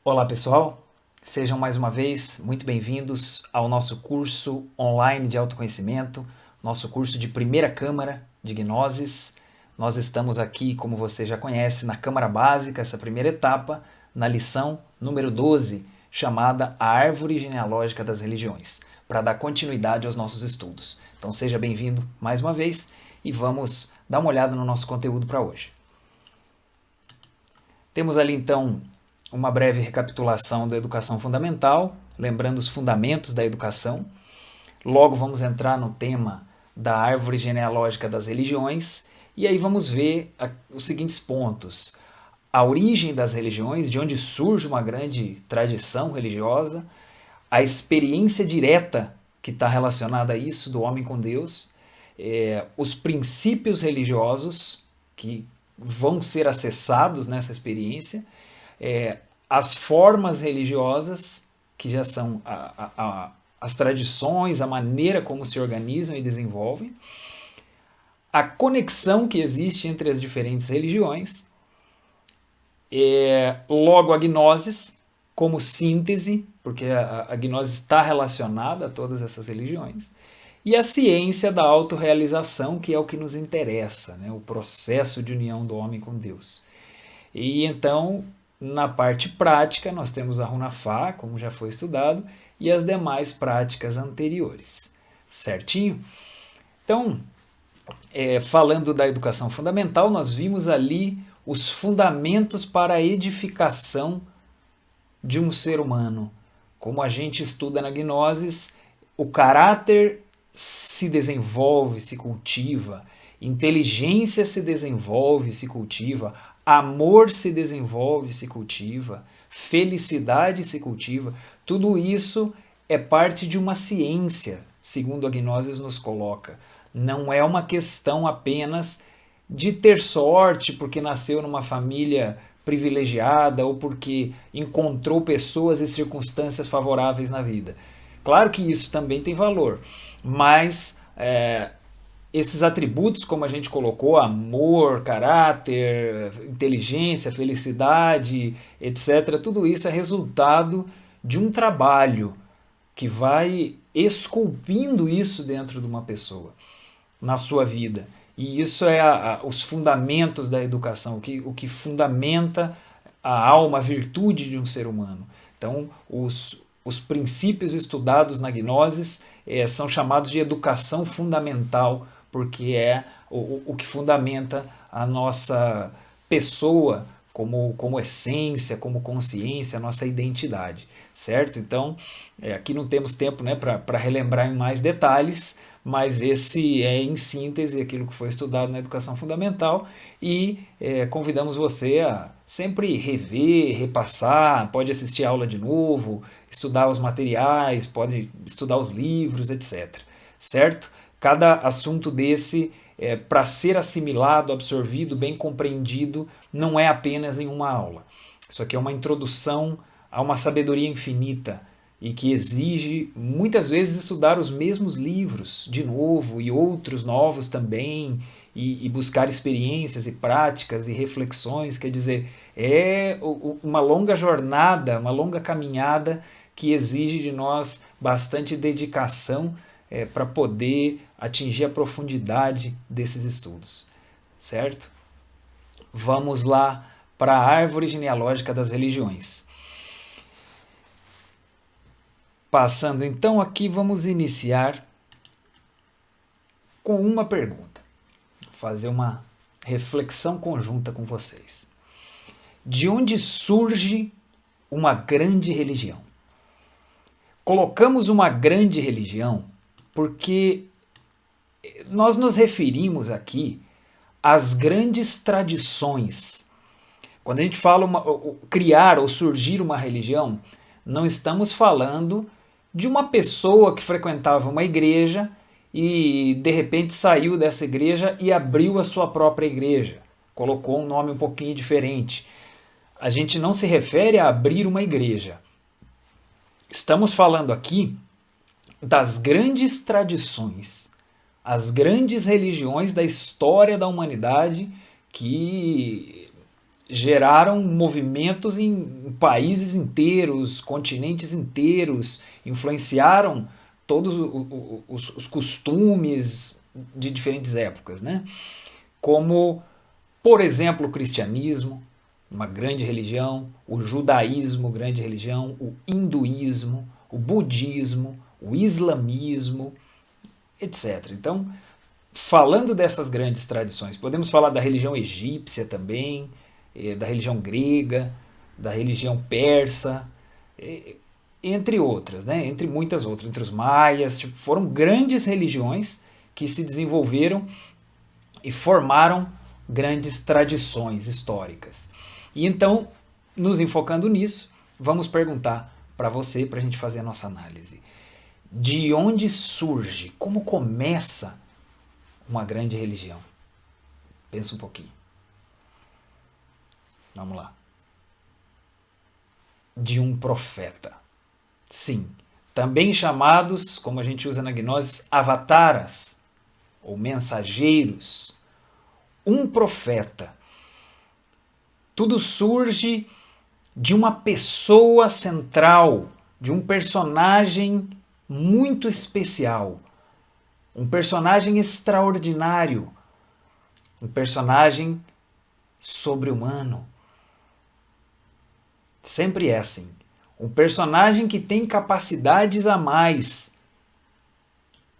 Olá pessoal, sejam mais uma vez muito bem-vindos ao nosso curso online de autoconhecimento, nosso curso de primeira câmara de Gnosis. Nós estamos aqui, como você já conhece, na Câmara Básica, essa primeira etapa, na lição número 12, chamada A Árvore Genealógica das Religiões, para dar continuidade aos nossos estudos. Então seja bem-vindo mais uma vez e vamos dar uma olhada no nosso conteúdo para hoje. Temos ali então uma breve recapitulação da educação fundamental, lembrando os fundamentos da educação. Logo vamos entrar no tema da árvore genealógica das religiões e aí vamos ver os seguintes pontos. A origem das religiões, de onde surge uma grande tradição religiosa, a experiência direta que está relacionada a isso do homem com Deus, os princípios religiosos que vão ser acessados nessa experiência, as formas religiosas, que já são as tradições, a maneira como se organizam e desenvolvem, a conexão que existe entre as diferentes religiões, logo a gnosis como síntese, porque a gnose está relacionada a todas essas religiões, e a ciência da autorrealização, que é o que nos interessa, né? O processo de união do homem com Deus. E então, na parte prática, nós temos a Runafá, como já foi estudado, e as demais práticas anteriores. Certinho? Então, falando da educação fundamental, nós vimos ali os fundamentos para a edificação de um ser humano. Como a gente estuda na Gnosis, o caráter se desenvolve, se cultiva, inteligência se desenvolve, se cultiva, amor se desenvolve, se cultiva, felicidade se cultiva. Tudo isso é parte de uma ciência, segundo a Gnosis nos coloca. Não é uma questão apenas de ter sorte porque nasceu numa família privilegiada ou porque encontrou pessoas e circunstâncias favoráveis na vida. Claro que isso também tem valor, mas esses atributos, como a gente colocou, amor, caráter, inteligência, felicidade, etc., tudo isso é resultado de um trabalho que vai esculpindo isso dentro de uma pessoa, na sua vida. E isso é os fundamentos da educação, o que fundamenta a alma, a virtude de um ser humano. Então, os princípios estudados na Gnosis são chamados de educação fundamental, porque é o que fundamenta a nossa pessoa como essência, como consciência, a nossa identidade, certo? Então, aqui não temos tempo, né, para relembrar em mais detalhes, mas esse é, em síntese, aquilo que foi estudado na educação fundamental e convidamos você a sempre rever, repassar, pode assistir a aula de novo, estudar os materiais, pode estudar os livros, etc. Certo? Cada assunto desse, para ser assimilado, absorvido, bem compreendido, não é apenas em uma aula. Isso aqui é uma introdução a uma sabedoria infinita e que exige muitas vezes estudar os mesmos livros de novo e outros novos também e buscar experiências e práticas e reflexões, quer dizer, é uma longa jornada, uma longa caminhada que exige de nós bastante dedicação para poder atingir a profundidade desses estudos, certo? Vamos lá para a árvore genealógica das religiões. Passando então aqui, vamos iniciar com uma pergunta. Vou fazer uma reflexão conjunta com vocês. De onde surge uma grande religião? Colocamos uma grande religião porque nós nos referimos aqui às grandes tradições. Quando a gente fala criar ou surgir uma religião, não estamos falando de uma pessoa que frequentava uma igreja e de repente saiu dessa igreja e abriu a sua própria igreja. Colocou um nome um pouquinho diferente. A gente não se refere a abrir uma igreja. Estamos falando aqui das grandes tradições, as grandes religiões da história da humanidade que geraram movimentos em países inteiros, continentes inteiros, influenciaram todos os costumes de diferentes épocas, né? Como, por exemplo, o cristianismo, uma grande religião, o judaísmo, grande religião, o hinduísmo, o budismo, o islamismo, etc. Então, falando dessas grandes tradições, podemos falar da religião egípcia também, da religião grega, da religião persa, entre outras, né? Entre muitas outras, entre os maias, tipo, foram grandes religiões que se desenvolveram e formaram grandes tradições históricas. E então, nos enfocando nisso, vamos perguntar para você, para a gente fazer a nossa análise. De onde surge, como começa uma grande religião? Pensa um pouquinho. Vamos lá. De um profeta. Sim, também chamados, como a gente usa na gnose, avataras, ou mensageiros. Um profeta. Tudo surge de uma pessoa central, de um personagem muito especial, um personagem extraordinário, um personagem sobre-humano. Sempre é assim. Um personagem que tem capacidades a mais,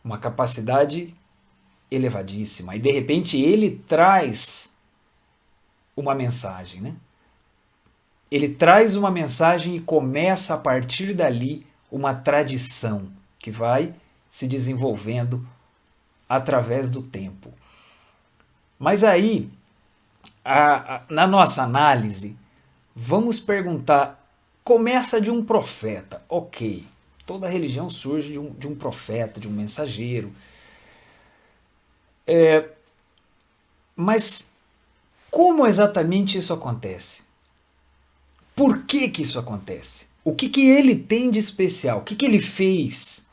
uma capacidade elevadíssima, e de repente ele traz uma mensagem, né? Ele traz uma mensagem e começa a partir dali uma tradição que vai se desenvolvendo através do tempo. Mas aí, na nossa análise, vamos perguntar, começa de um profeta, ok, toda religião surge de um profeta, de um mensageiro, mas como exatamente isso acontece? Por que que isso acontece? O que que ele tem de especial? O que que ele fez?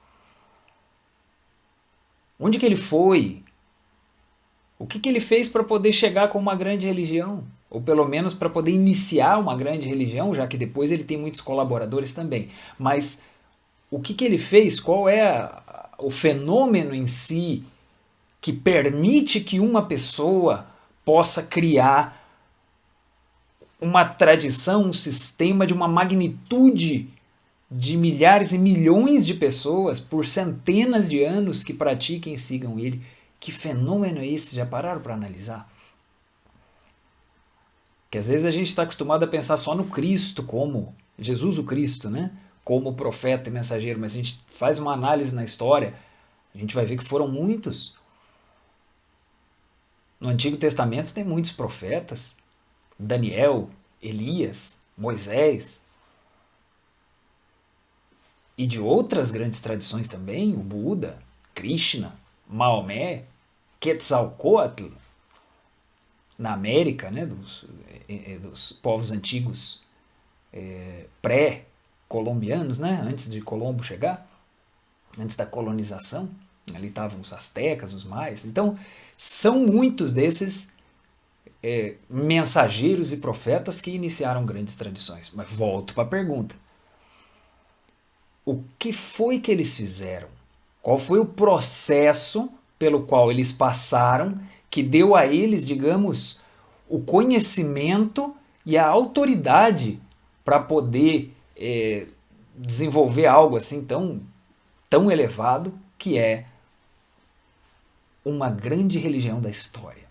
Onde que ele foi? O que que ele fez para poder chegar com uma grande religião? Ou pelo menos para poder iniciar uma grande religião, já que depois ele tem muitos colaboradores também. Mas o que que ele fez? Qual é o fenômeno em si que permite que uma pessoa possa criar uma tradição, um sistema de uma magnitude de milhares e milhões de pessoas por centenas de anos que pratiquem e sigam ele? Que fenômeno é esse? Já pararam para analisar? Que às vezes a gente está acostumado a pensar só no Cristo como Jesus o Cristo, né? Como profeta e mensageiro, mas a gente faz uma análise na história, a gente vai ver que foram muitos. No Antigo Testamento tem muitos profetas, Daniel, Elias, Moisés, e de outras grandes tradições também, o Buda, Krishna, Maomé, Quetzalcóatl, na América, né, dos povos antigos pré-colombianos, né, antes de Colombo chegar, antes da colonização, ali estavam os astecas, os maias. Então, são muitos desses mensageiros e profetas que iniciaram grandes tradições. Mas volto para a pergunta. O que foi que eles fizeram? Qual foi o processo pelo qual eles passaram que deu a eles, digamos, o conhecimento e a autoridade para poder desenvolver algo assim tão elevado que é uma grande religião da história?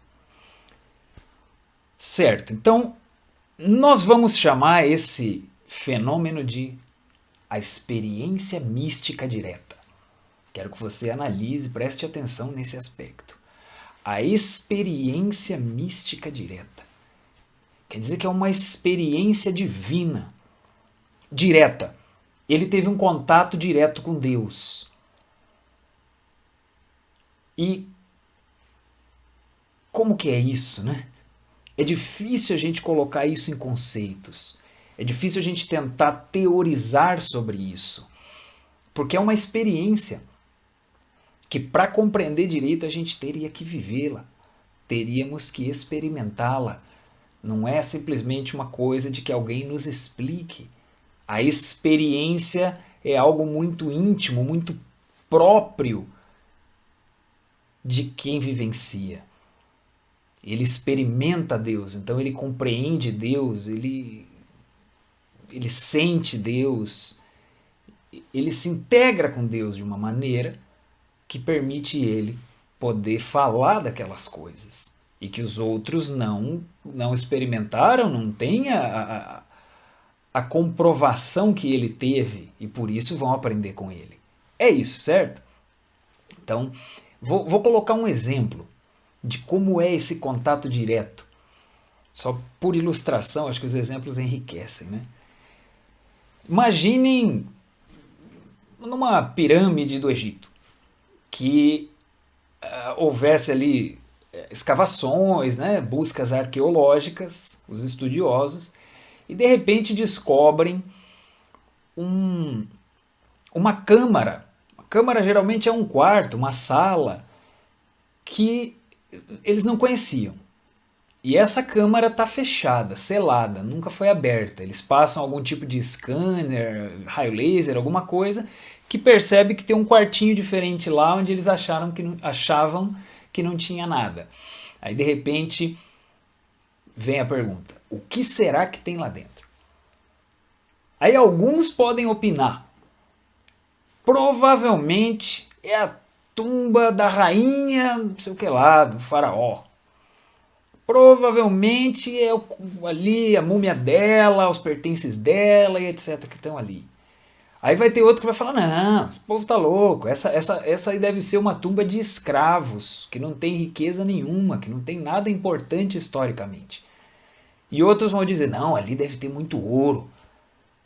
Certo, então nós vamos chamar esse fenômeno de a experiência mística direta. Quero que você analise, preste atenção nesse aspecto. A experiência mística direta. Quer dizer que é uma experiência divina, direta. Ele teve um contato direto com Deus. E como que é isso, né? É difícil a gente colocar isso em conceitos. É difícil a gente tentar teorizar sobre isso. Porque é uma experiência que, para compreender direito, a gente teria que vivê-la. Teríamos que experimentá-la. Não é simplesmente uma coisa de que alguém nos explique. A experiência é algo muito íntimo, muito próprio de quem vivencia. Ele experimenta Deus, então ele compreende Deus, ele sente Deus, ele se integra com Deus de uma maneira que permite ele poder falar daquelas coisas. E que os outros não experimentaram, não têm a comprovação que ele teve e por isso vão aprender com ele. É isso, certo? Então, vou colocar um exemplo de como é esse contato direto. Só por ilustração, acho que os exemplos enriquecem, né? Imaginem numa pirâmide do Egito, que houvesse ali escavações, né, buscas arqueológicas, os estudiosos, e de repente descobrem uma câmara. A câmara geralmente é um quarto, uma sala, que eles não conheciam. E essa câmara está fechada, selada, nunca foi aberta. Eles passam algum tipo de scanner, raio laser, alguma coisa, que percebe que tem um quartinho diferente lá onde eles achavam que não tinha nada. Aí de repente vem a pergunta: o que será que tem lá dentro? Aí alguns podem opinar. Provavelmente é a tumba da rainha, não sei o que lá, do faraó. Provavelmente é ali a múmia dela, os pertences dela e etc. que estão ali. Aí vai ter outro que vai falar: não, esse povo tá louco, essa aí deve ser uma tumba de escravos, que não tem riqueza nenhuma, que não tem nada importante historicamente. E outros vão dizer: não, ali deve ter muito ouro.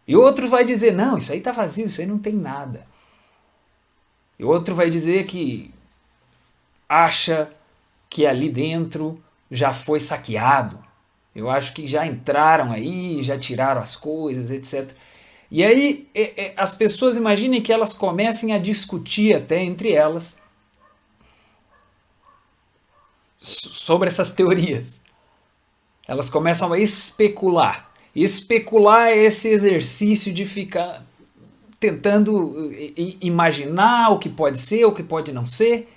E outro vai dizer: não, isso aí tá vazio, isso aí não tem nada. E outro vai dizer que acha que ali dentro já foi saqueado. Eu acho que já entraram aí, já tiraram as coisas, etc. E aí as pessoas, imaginem que elas comecem a discutir até entre elas sobre essas teorias. Elas começam a especular. Especular é esse exercício de ficar tentando imaginar o que pode ser, o que pode não ser,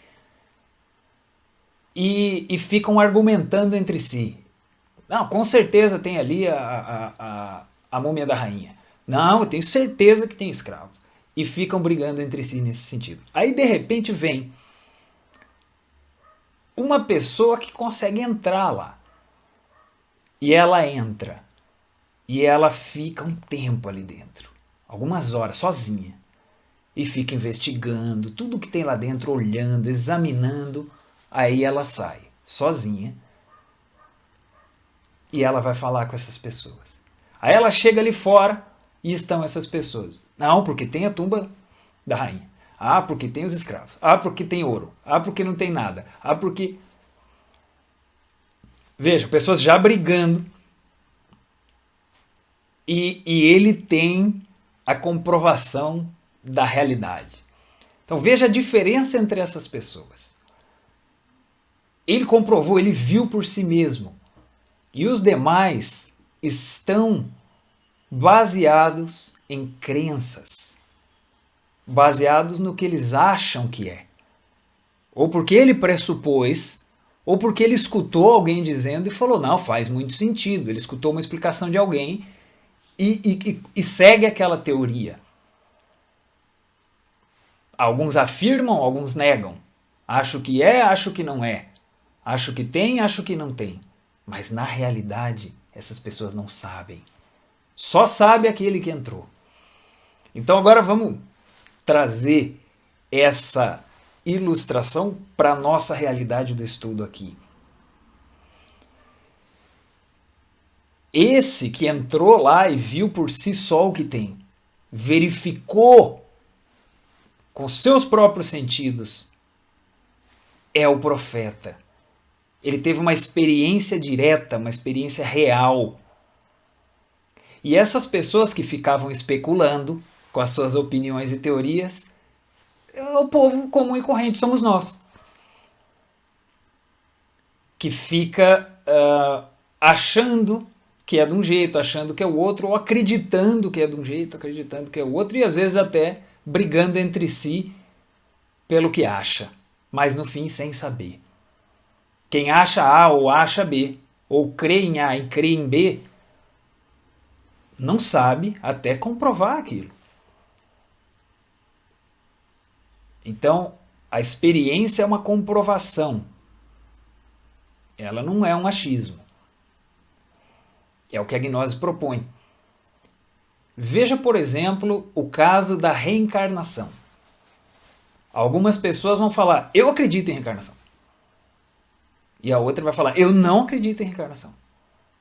e ficam argumentando entre si. Não, com certeza tem ali a múmia da rainha. Não, eu tenho certeza que tem escravo. E ficam brigando entre si nesse sentido. Aí de repente vem uma pessoa que consegue entrar lá. E ela entra. E ela fica um tempo ali dentro. Algumas horas, sozinha. E fica investigando tudo que tem lá dentro, olhando, examinando. Aí ela sai, sozinha. E ela vai falar com essas pessoas. Aí ela chega ali fora e estão essas pessoas. Não, porque tem a tumba da rainha. Ah, porque tem os escravos. Ah, porque tem ouro. Ah, porque não tem nada. Ah, porque... Veja, pessoas já brigando. E ele tem a comprovação da realidade. Então veja a diferença entre essas pessoas. Ele comprovou, ele viu por si mesmo. E os demais estão baseados em crenças, baseados no que eles acham que é. Ou porque ele pressupôs, ou porque ele escutou alguém dizendo e falou: não, faz muito sentido. Ele escutou uma explicação de alguém e segue aquela teoria. Alguns afirmam, alguns negam. Acho que é, acho que não é. Acho que tem, acho que não tem. Mas na realidade, essas pessoas não sabem. Só sabe aquele que entrou. Então agora vamos trazer essa ilustração para a nossa realidade do estudo aqui. Esse que entrou lá e viu por si só o que tem, verificou com seus próprios sentidos, é o profeta. Ele teve uma experiência direta, uma experiência real. E essas pessoas que ficavam especulando com as suas opiniões e teorias, é o povo comum e corrente, somos nós. Que fica achando que é de um jeito, achando que é o outro, ou acreditando que é de um jeito, acreditando que é o outro, e às vezes até brigando entre si pelo que acha, mas no fim sem saber. Quem acha A ou acha B, ou crê em A e crê em B, não sabe até comprovar aquilo. Então, a experiência é uma comprovação. Ela não é um achismo. É o que a gnose propõe. Veja, por exemplo, o caso da reencarnação. Algumas pessoas vão falar, eu acredito em reencarnação. E a outra vai falar, eu não acredito em reencarnação.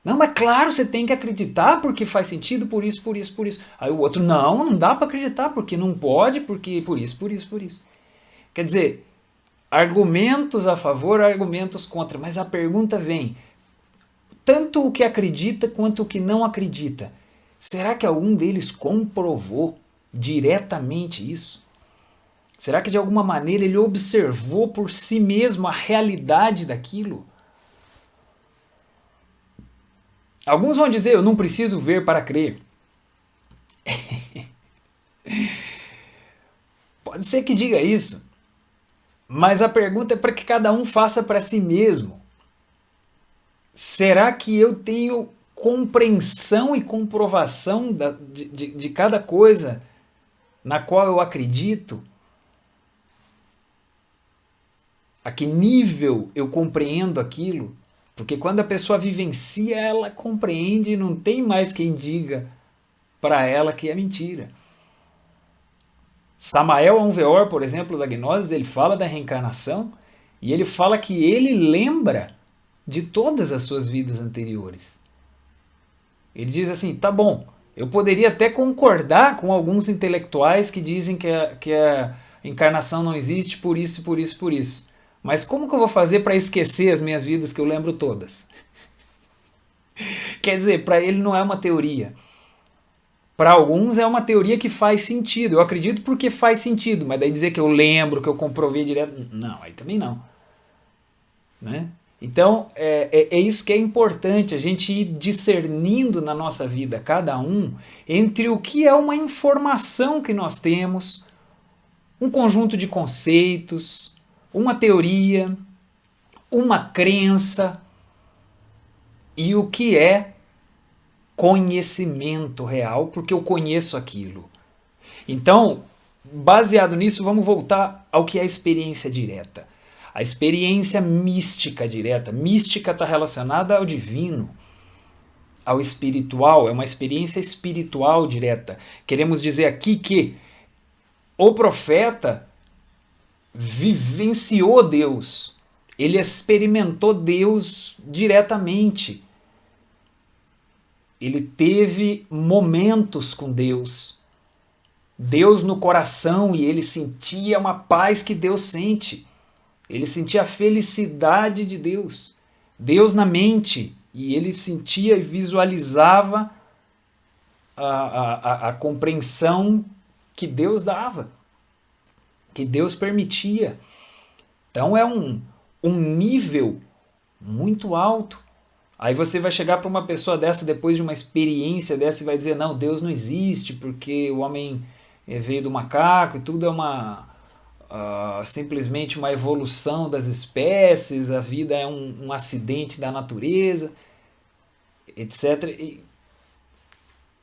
Não, mas claro, você tem que acreditar porque faz sentido por isso, por isso, por isso. Aí o outro, não dá para acreditar porque não pode, porque por isso, por isso, por isso. Quer dizer, argumentos a favor, argumentos contra, mas a pergunta vem, tanto o que acredita quanto o que não acredita, será que algum deles comprovou diretamente isso? Será que de alguma maneira ele observou por si mesmo a realidade daquilo? Alguns vão dizer, eu não preciso ver para crer. Pode ser que diga isso, mas a pergunta é para que cada um faça para si mesmo. Será que eu tenho compreensão e comprovação de cada coisa na qual eu acredito? A que nível eu compreendo aquilo? Porque quando a pessoa vivencia, ela compreende e não tem mais quem diga para ela que é mentira. Samael Aunveor, por exemplo, da Gnose, ele fala da reencarnação e ele fala que ele lembra de todas as suas vidas anteriores. Ele diz assim, tá bom, eu poderia até concordar com alguns intelectuais que dizem que a encarnação não existe por isso, por isso, por isso. Mas como que eu vou fazer para esquecer as minhas vidas que eu lembro todas? Quer dizer, para ele não é uma teoria. Para alguns é uma teoria que faz sentido. Eu acredito porque faz sentido, mas daí dizer que eu lembro, que eu comprovei direto, não, aí também não. Né? Então, é isso que é importante, a gente ir discernindo na nossa vida, cada um, entre o que é uma informação que nós temos, um conjunto de conceitos, uma teoria, uma crença, e o que é conhecimento real, porque eu conheço aquilo. Então, baseado nisso, vamos voltar ao que é a experiência direta. A experiência mística direta. Mística está relacionada ao divino, ao espiritual, é uma experiência espiritual direta. Queremos dizer aqui que o profeta vivenciou Deus, ele experimentou Deus diretamente. Ele teve momentos com Deus. Deus no coração, e ele sentia uma paz que Deus sente. Ele sentia a felicidade de Deus. Deus na mente, e ele sentia e visualizava a compreensão que Deus dava, que Deus permitia. Então é um nível muito alto. Aí você vai chegar para uma pessoa dessa depois de uma experiência dessa e vai dizer, não, Deus não existe porque o homem veio do macaco e tudo é simplesmente uma evolução das espécies, a vida é um acidente da natureza, etc. E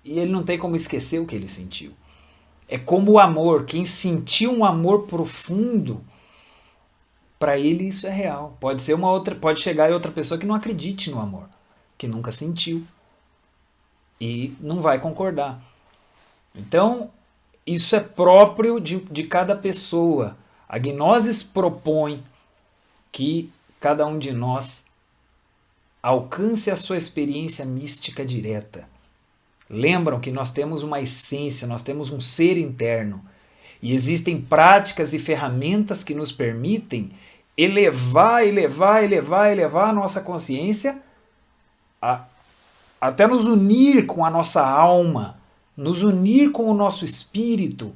ele não tem como esquecer o que ele sentiu. É como o amor, quem sentiu um amor profundo, para ele isso é real. Pode chegar outra pessoa que não acredite no amor, que nunca sentiu e não vai concordar. Então, isso é próprio de cada pessoa. A Gnosis propõe que cada um de nós alcance a sua experiência mística direta. Lembram que nós temos uma essência, nós temos um ser interno. E existem práticas e ferramentas que nos permitem elevar a nossa consciência, até nos unir com a nossa alma, nos unir com o nosso espírito.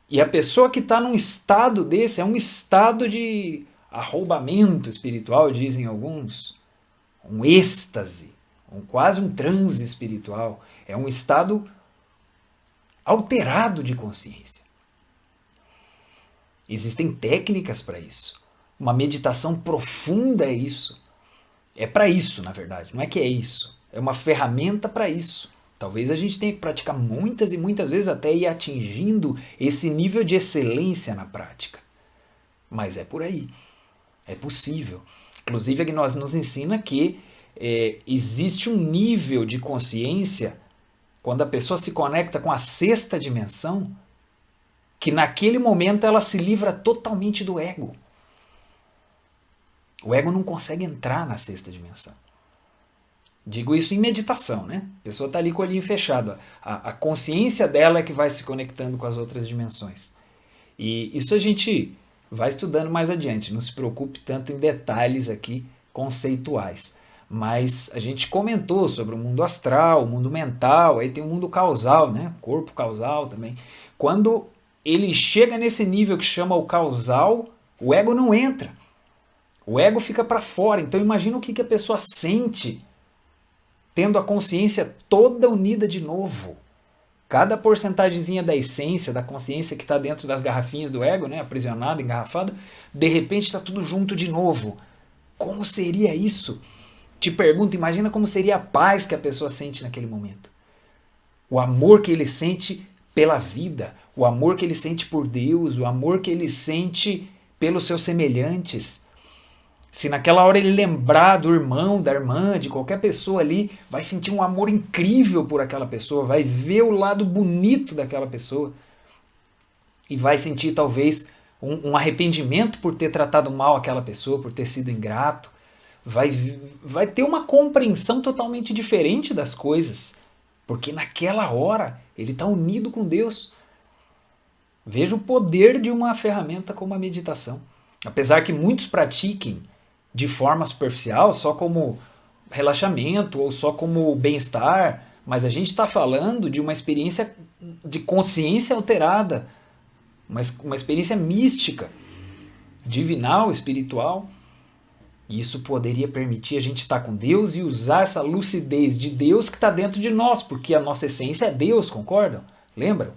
E a pessoa que está num estado desse é um estado de arrombamento espiritual, dizem alguns, um êxtase, quase um transe espiritual. É um estado alterado de consciência. Existem técnicas para isso. Uma meditação profunda é isso. É para isso, na verdade. Não é que é isso. É uma ferramenta para isso. Talvez a gente tenha que praticar muitas e muitas vezes até ir atingindo esse nível de excelência na prática. Mas é por aí. É possível. Inclusive, a gnose nos ensina que existe um nível de consciência, quando a pessoa se conecta com a sexta dimensão, que naquele momento ela se livra totalmente do ego. O ego não consegue entrar na sexta dimensão. Digo isso em meditação, né? A pessoa está ali com o olhinho fechado. A consciência dela é que vai se conectando com as outras dimensões. E isso a gente vai estudando mais adiante. Não se preocupe tanto em detalhes aqui conceituais. Mas a gente comentou sobre o mundo astral, o mundo mental, aí tem o mundo causal, né? Corpo causal também. Quando ele chega nesse nível que chama o causal, o ego não entra. O ego fica para fora. Então imagina o que a pessoa sente tendo a consciência toda unida de novo. Cada porcentagemzinha da essência, da consciência que está dentro das garrafinhas do ego, né, aprisionada, engarrafada, de repente está tudo junto de novo. Como seria isso? Te pergunto, imagina como seria a paz que a pessoa sente naquele momento. O amor que ele sente pela vida, o amor que ele sente por Deus, o amor que ele sente pelos seus semelhantes. Se naquela hora ele lembrar do irmão, da irmã, de qualquer pessoa ali, vai sentir um amor incrível por aquela pessoa, vai ver o lado bonito daquela pessoa e vai sentir talvez um arrependimento por ter tratado mal aquela pessoa, por ter sido ingrato. Vai ter uma compreensão totalmente diferente das coisas, porque naquela hora ele está unido com Deus. Veja o poder de uma ferramenta como a meditação. Apesar que muitos pratiquem de forma superficial, só como relaxamento ou só como bem-estar, mas a gente está falando de uma experiência de consciência alterada, uma experiência mística, divinal, espiritual. E isso poderia permitir a gente estar com Deus e usar essa lucidez de Deus que está dentro de nós, porque a nossa essência é Deus, concordam? Lembram?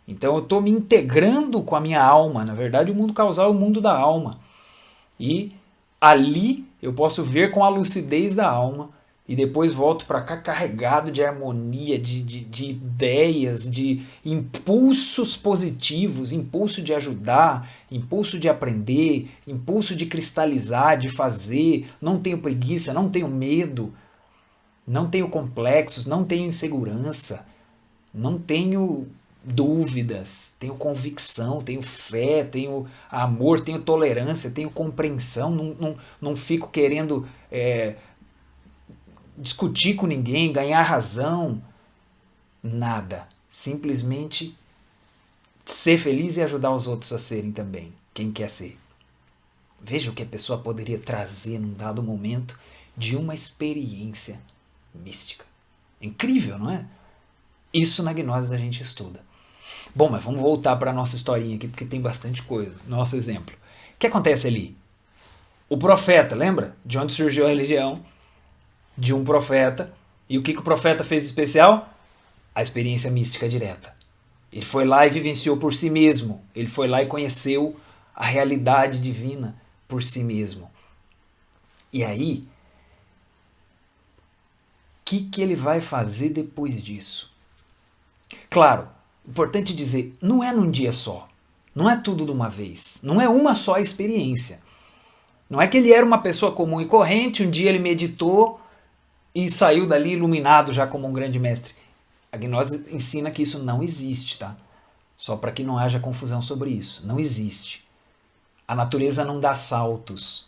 Então eu estou me integrando com a minha alma. Na verdade, o mundo causal é o mundo da alma. E ali eu posso ver com a lucidez da alma e depois volto para cá carregado de harmonia, de ideias, de impulsos positivos, impulso de ajudar, impulso de aprender, impulso de cristalizar, de fazer. Não tenho preguiça, não tenho medo, não tenho complexos, não tenho insegurança, não tenho dúvidas, tenho convicção, tenho fé, tenho amor, tenho tolerância, tenho compreensão, não fico querendo discutir com ninguém, ganhar razão, nada. Simplesmente ser feliz e ajudar os outros a serem também, quem quer ser. Veja o que a pessoa poderia trazer num dado momento de uma experiência mística. Incrível, não é? Isso na gnose a gente estuda. Bom, mas vamos voltar para a nossa historinha aqui, porque tem bastante coisa. Nosso exemplo. O que acontece ali? O profeta, lembra? De onde surgiu a religião? De um profeta. E o que o profeta fez especial? A experiência mística direta. Ele foi lá e vivenciou por si mesmo. Ele foi lá e conheceu a realidade divina por si mesmo. E aí, o que ele vai fazer depois disso? Claro, importante dizer, não é num dia só. Não é tudo de uma vez. Não é uma só experiência. Não é que ele era uma pessoa comum e corrente, um dia ele meditou e saiu dali iluminado já como um grande mestre. A gnose ensina que isso não existe, tá? Só para que não haja confusão sobre isso. Não existe. A natureza não dá saltos.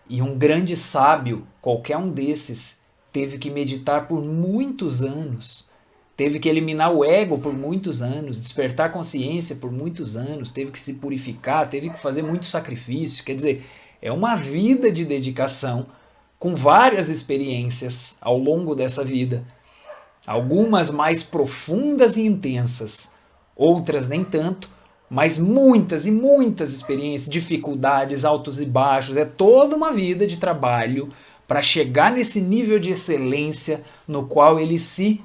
E um grande sábio, qualquer um desses, teve que meditar por muitos anos. Teve que eliminar o ego por muitos anos, despertar consciência por muitos anos, teve que se purificar, teve que fazer muito sacrifício. Quer dizer, é uma vida de dedicação com várias experiências ao longo dessa vida. Algumas mais profundas e intensas, outras nem tanto, mas muitas e muitas experiências, dificuldades, altos e baixos. É toda uma vida de trabalho para chegar nesse nível de excelência no qual ele se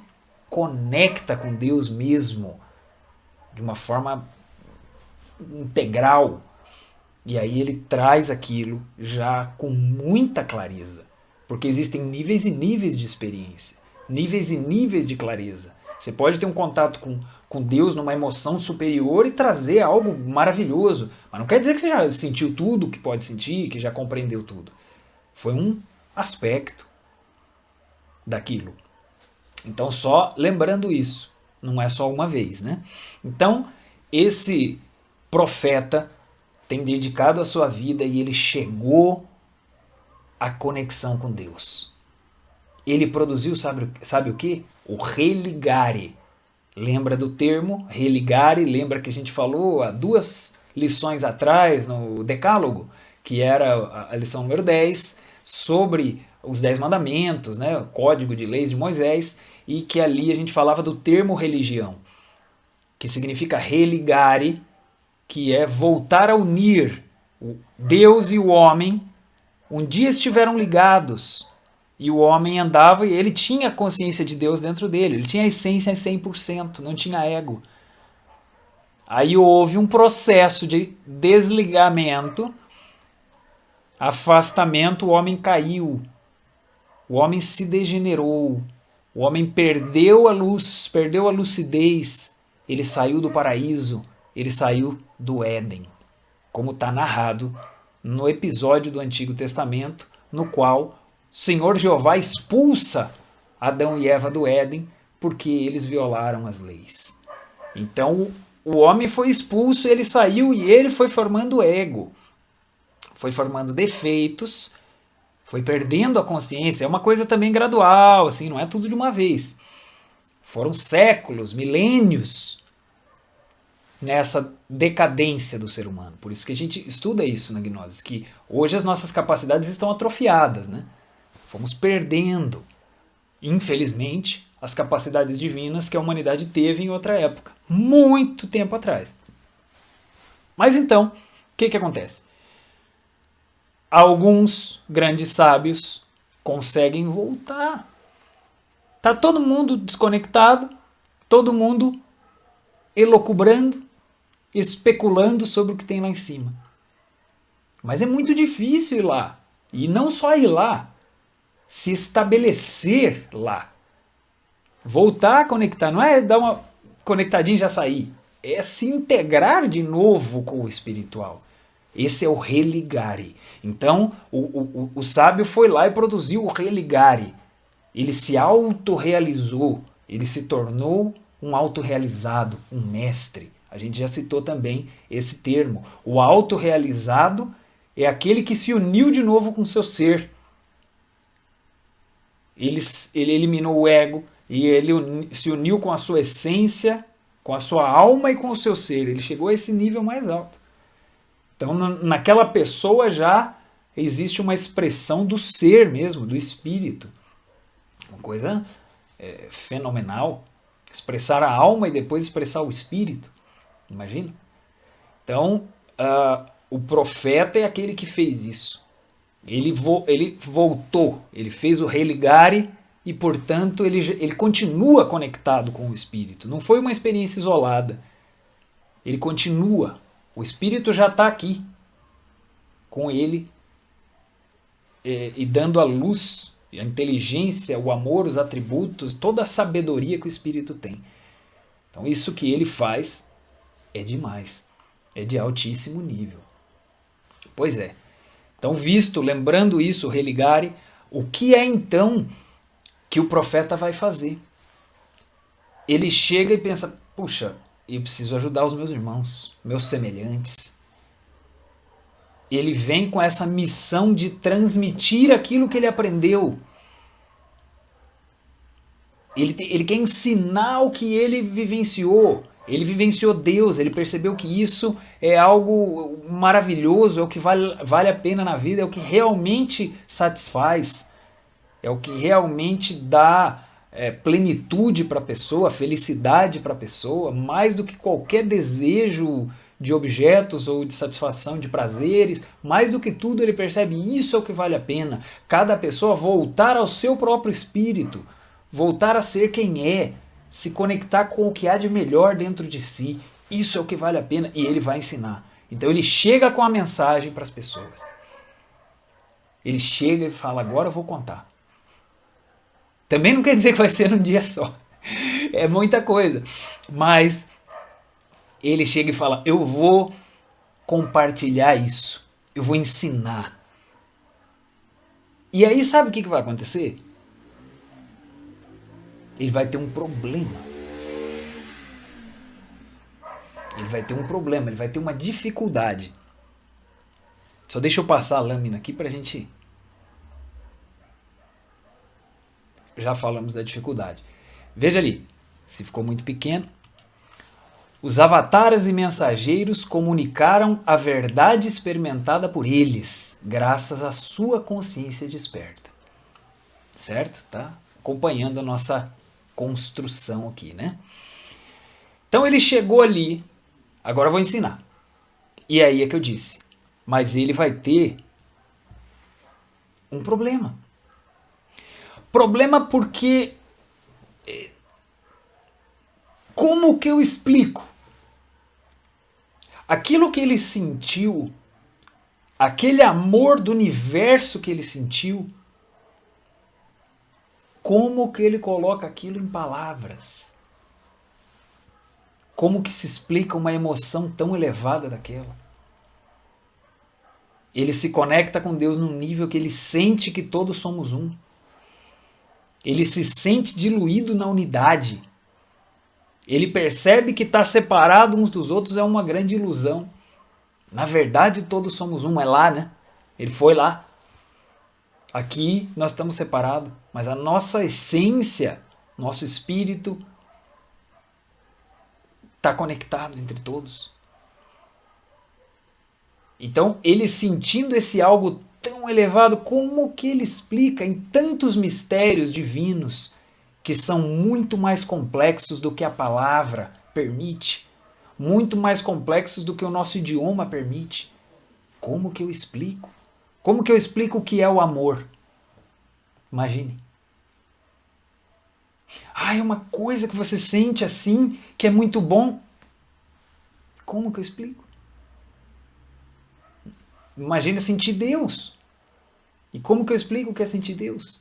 conecta com Deus mesmo de uma forma integral. E aí ele traz aquilo já com muita clareza, porque existem níveis e níveis de experiência, níveis e níveis de clareza. Você pode ter um contato com Deus numa emoção superior e trazer algo maravilhoso, mas não quer dizer que você já sentiu tudo que pode sentir, que já compreendeu tudo. Foi um aspecto daquilo. Então, só lembrando isso, não é só uma vez, né? Então, esse profeta tem dedicado a sua vida e ele chegou à conexão com Deus. Ele produziu, sabe o que? O religare. Lembra do termo religare? Lembra que a gente falou há 2 lições atrás no Decálogo, que era a lição número 10, sobre os 10 mandamentos, né? O código de leis de Moisés, e que ali a gente falava do termo religião, que significa religare, que é voltar a unir Deus e o homem. Um dia estiveram ligados e o homem andava e ele tinha consciência de Deus dentro dele, ele tinha a essência 100%, não tinha ego. Aí houve um processo de desligamento, afastamento, o homem caiu, o homem se degenerou, o homem perdeu a luz, perdeu a lucidez, ele saiu do paraíso, ele saiu do Éden, como está narrado no episódio do Antigo Testamento, no qual o Senhor Jeová expulsa Adão e Eva do Éden porque eles violaram as leis. Então o homem foi expulso, ele saiu e ele foi formando ego, foi formando defeitos, foi perdendo a consciência. É uma coisa também gradual, assim, não é tudo de uma vez. Foram séculos, milênios nessa decadência do ser humano. Por isso que a gente estuda isso na gnose, que hoje as nossas capacidades estão atrofiadas, né? Fomos perdendo, infelizmente, as capacidades divinas que a humanidade teve em outra época, muito tempo atrás. Mas então, o que acontece? Alguns grandes sábios conseguem voltar. Tá todo mundo desconectado, todo mundo elocubrando, especulando sobre o que tem lá em cima. Mas é muito difícil ir lá. E não só ir lá, se estabelecer lá. Voltar a conectar, não é dar uma conectadinha e já sair. É se integrar de novo com o espiritual. Esse é o religare. Então, o sábio foi lá e produziu o religare. Ele se autorrealizou, ele se tornou um autorrealizado, um mestre. A gente já citou também esse termo. O autorrealizado é aquele que se uniu de novo com o seu ser. Ele eliminou o ego e ele se uniu com a sua essência, com a sua alma e com o seu ser. Ele chegou a esse nível mais alto. Então, naquela pessoa já existe uma expressão do ser mesmo, do espírito. Uma coisa fenomenal. Expressar a alma e depois expressar o espírito. Imagina? Então, o profeta é aquele que fez isso. Ele voltou, ele fez o religare e, portanto, ele continua conectado com o espírito. Não foi uma experiência isolada. Ele continua. O espírito já está aqui com ele e dando a luz, a inteligência, o amor, os atributos, toda a sabedoria que o espírito tem. Então isso que ele faz é demais, é de altíssimo nível. Pois é. Então, lembrando isso, religare, o que é então que o profeta vai fazer? Ele chega e pensa, puxa, eu preciso ajudar os meus irmãos, meus semelhantes. Ele vem com essa missão de transmitir aquilo que ele aprendeu. Ele quer ensinar o que ele vivenciou. Ele vivenciou Deus, ele percebeu que isso é algo maravilhoso, é o que vale a pena na vida, é o que realmente satisfaz, é o que realmente dá plenitude para a pessoa, felicidade para a pessoa, mais do que qualquer desejo de objetos ou de satisfação de prazeres. Mais do que tudo, ele percebe isso é o que vale a pena. Cada pessoa voltar ao seu próprio espírito, voltar a ser quem é, se conectar com o que há de melhor dentro de si. Isso é o que vale a pena e ele vai ensinar. Então ele chega com a mensagem para as pessoas. Ele chega e fala, agora eu vou contar. Também não quer dizer que vai ser num dia só. É muita coisa. Mas ele chega e fala, eu vou compartilhar isso. Eu vou ensinar. E aí sabe o que vai acontecer? Ele vai ter um problema. Ele vai ter um problema, ele vai ter uma dificuldade. Só deixa eu passar a lâmina aqui pra gente... Já falamos da dificuldade. Veja ali, se ficou muito pequeno. Os avatares e mensageiros comunicaram a verdade experimentada por eles, graças à sua consciência desperta. Certo? Tá acompanhando a nossa construção aqui, né? Então ele chegou ali, agora eu vou ensinar. E aí é que eu disse, mas ele vai ter um problema. Problema porque... Como que eu explico? Aquilo que ele sentiu, aquele amor do universo que ele sentiu, como que ele coloca aquilo em palavras? Como que se explica uma emoção tão elevada daquela? Ele se conecta com Deus num nível que ele sente que todos somos um. Ele se sente diluído na unidade. Ele percebe que estar separado uns dos outros é uma grande ilusão. Na verdade, todos somos um. É lá, né? Ele foi lá. Aqui nós estamos separados. Mas a nossa essência, nosso espírito, está conectado entre todos. Então, ele sentindo esse algo tão elevado, como que ele explica em tantos mistérios divinos que são muito mais complexos do que a palavra permite, muito mais complexos do que o nosso idioma permite? Como que eu explico? Como que eu explico o que é o amor? Imagine. É uma coisa que você sente assim, que é muito bom. Como que eu explico? Imagina sentir Deus. E como que eu explico o que é sentir Deus?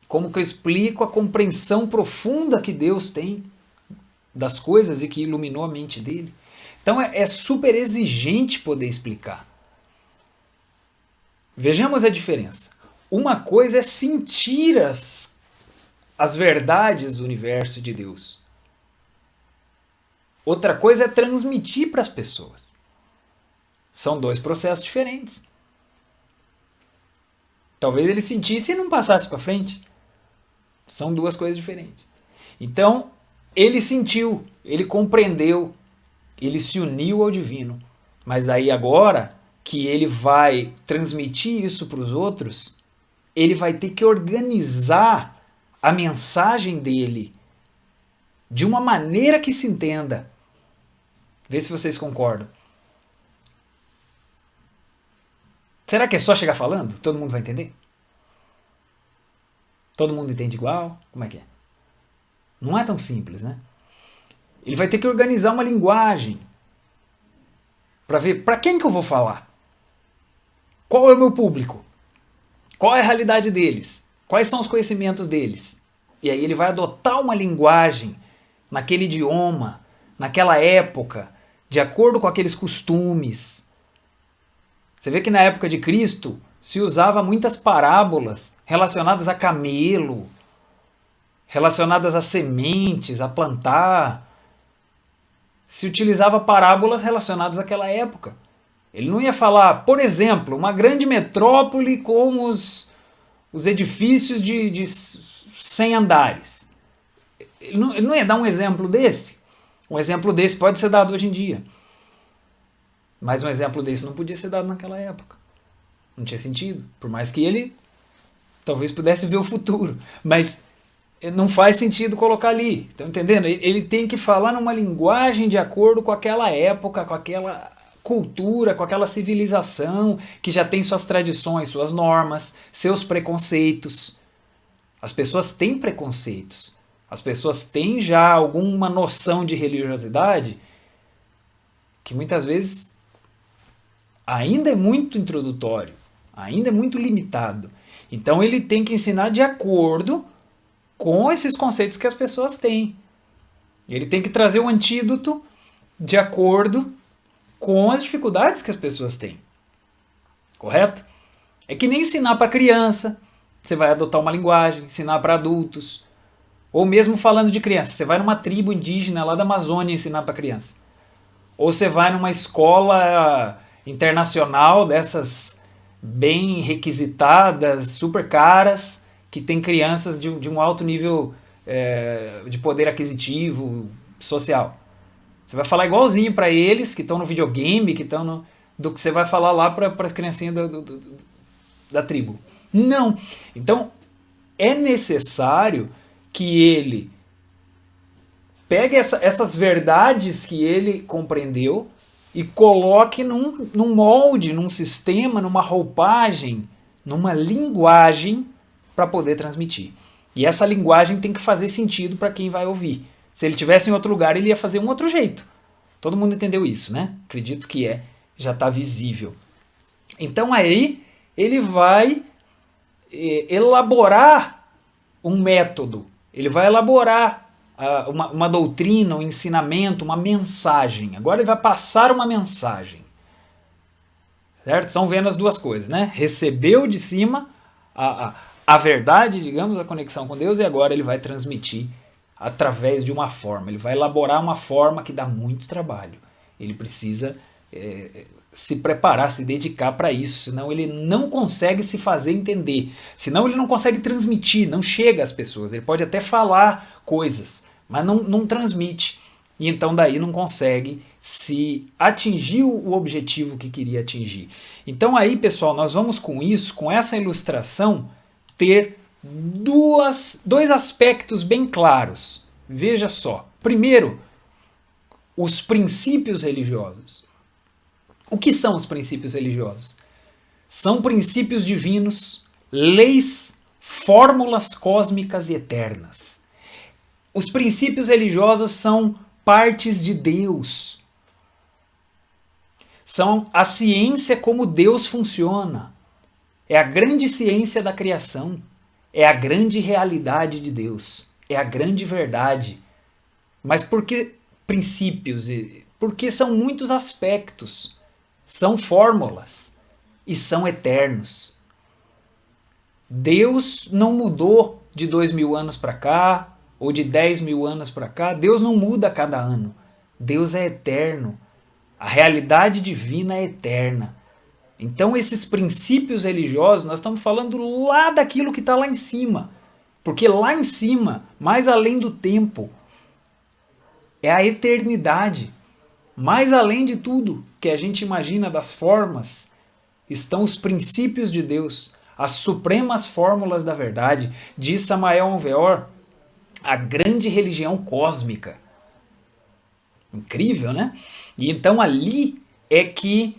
Como que eu explico a compreensão profunda que Deus tem das coisas e que iluminou a mente dele? Então é super exigente poder explicar. Vejamos a diferença. Uma coisa é sentir as verdades do universo de Deus. Outra coisa é transmitir para as pessoas. São dois processos diferentes. Talvez ele sentisse e não passasse para frente. São duas coisas diferentes. Então, ele sentiu, ele compreendeu, ele se uniu ao divino. Mas aí agora que ele vai transmitir isso para os outros, ele vai ter que organizar a mensagem dele de uma maneira que se entenda. Vê se vocês concordam. Será que é só chegar falando? Todo mundo vai entender? Todo mundo entende igual? Como é que é? Não é tão simples, né? Ele vai ter que organizar uma linguagem para ver para quem que eu vou falar. Qual é o meu público? Qual é a realidade deles? Quais são os conhecimentos deles? E aí ele vai adotar uma linguagem naquele idioma, naquela época, de acordo com aqueles costumes. Você vê que na época de Cristo se usava muitas parábolas relacionadas a camelo, relacionadas a sementes, a plantar. Se utilizava parábolas relacionadas àquela época. Ele não ia falar, por exemplo, uma grande metrópole com os edifícios de 100 andares. Ele não ia dar um exemplo desse. Um exemplo desse pode ser dado hoje em dia. Mas um exemplo desse não podia ser dado naquela época. Não tinha sentido. Por mais que ele talvez pudesse ver o futuro. Mas não faz sentido colocar ali. Estão entendendo? Ele tem que falar numa linguagem de acordo com aquela época, com aquela cultura, com aquela civilização que já tem suas tradições, suas normas, seus preconceitos. As pessoas têm preconceitos. As pessoas têm já alguma noção de religiosidade que muitas vezes ainda é muito introdutório, ainda é muito limitado. Então ele tem que ensinar de acordo com esses conceitos que as pessoas têm. Ele tem que trazer um antídoto de acordo com as dificuldades que as pessoas têm. Correto? É que nem ensinar para criança, você vai adotar uma linguagem, ensinar para adultos, ou mesmo falando de criança, você vai numa tribo indígena lá da Amazônia ensinar para criança. Ou você vai numa escola internacional dessas bem requisitadas, super caras, que tem crianças de um alto nível de poder aquisitivo, social. Você vai falar igualzinho para eles que estão no videogame, que estão no, do que você vai falar lá para as criancinhas da tribo. Não. Então, é necessário que ele pegue essas verdades que ele compreendeu e coloque num molde, num sistema, numa roupagem, numa linguagem para poder transmitir. E essa linguagem tem que fazer sentido para quem vai ouvir. Se ele estivesse em outro lugar, ele ia fazer um outro jeito. Todo mundo entendeu isso, né? Acredito que já está visível. Então aí ele vai elaborar um método, ele vai elaborar uma doutrina, um ensinamento, uma mensagem. Agora ele vai passar uma mensagem. Certo? Estão vendo as duas coisas, né? Recebeu de cima a verdade, digamos, a conexão com Deus, e agora ele vai transmitir através de uma forma. Ele vai elaborar uma forma que dá muito trabalho. Ele precisa se preparar, se dedicar para isso, senão ele não consegue se fazer entender. Senão ele não consegue transmitir, não chega às pessoas. Ele pode até falar coisas, mas não transmite. E então daí não consegue se atingir o objetivo que queria atingir. Então aí, pessoal, nós vamos com isso, com essa ilustração, ter dois aspectos bem claros. Veja só. Primeiro, os princípios religiosos. O que são os princípios religiosos? São princípios divinos, leis, fórmulas cósmicas e eternas. Os princípios religiosos são partes de Deus. São a ciência como Deus funciona. É a grande ciência da criação. É a grande realidade de Deus. É a grande verdade. Mas por que princípios? Porque são muitos aspectos. São fórmulas. E são eternos. Deus não mudou de 2000 anos para cá, ou de 10.000 anos para cá. Deus não muda a cada ano. Deus é eterno. A realidade divina é eterna. Então esses princípios religiosos, nós estamos falando lá daquilo que está lá em cima. Porque lá em cima, mais além do tempo, é a eternidade. Mais além de tudo que a gente imagina das formas, estão os princípios de Deus, as supremas fórmulas da verdade. Diz Samael Aun Weor, a grande religião cósmica. Incrível, né? E então ali é que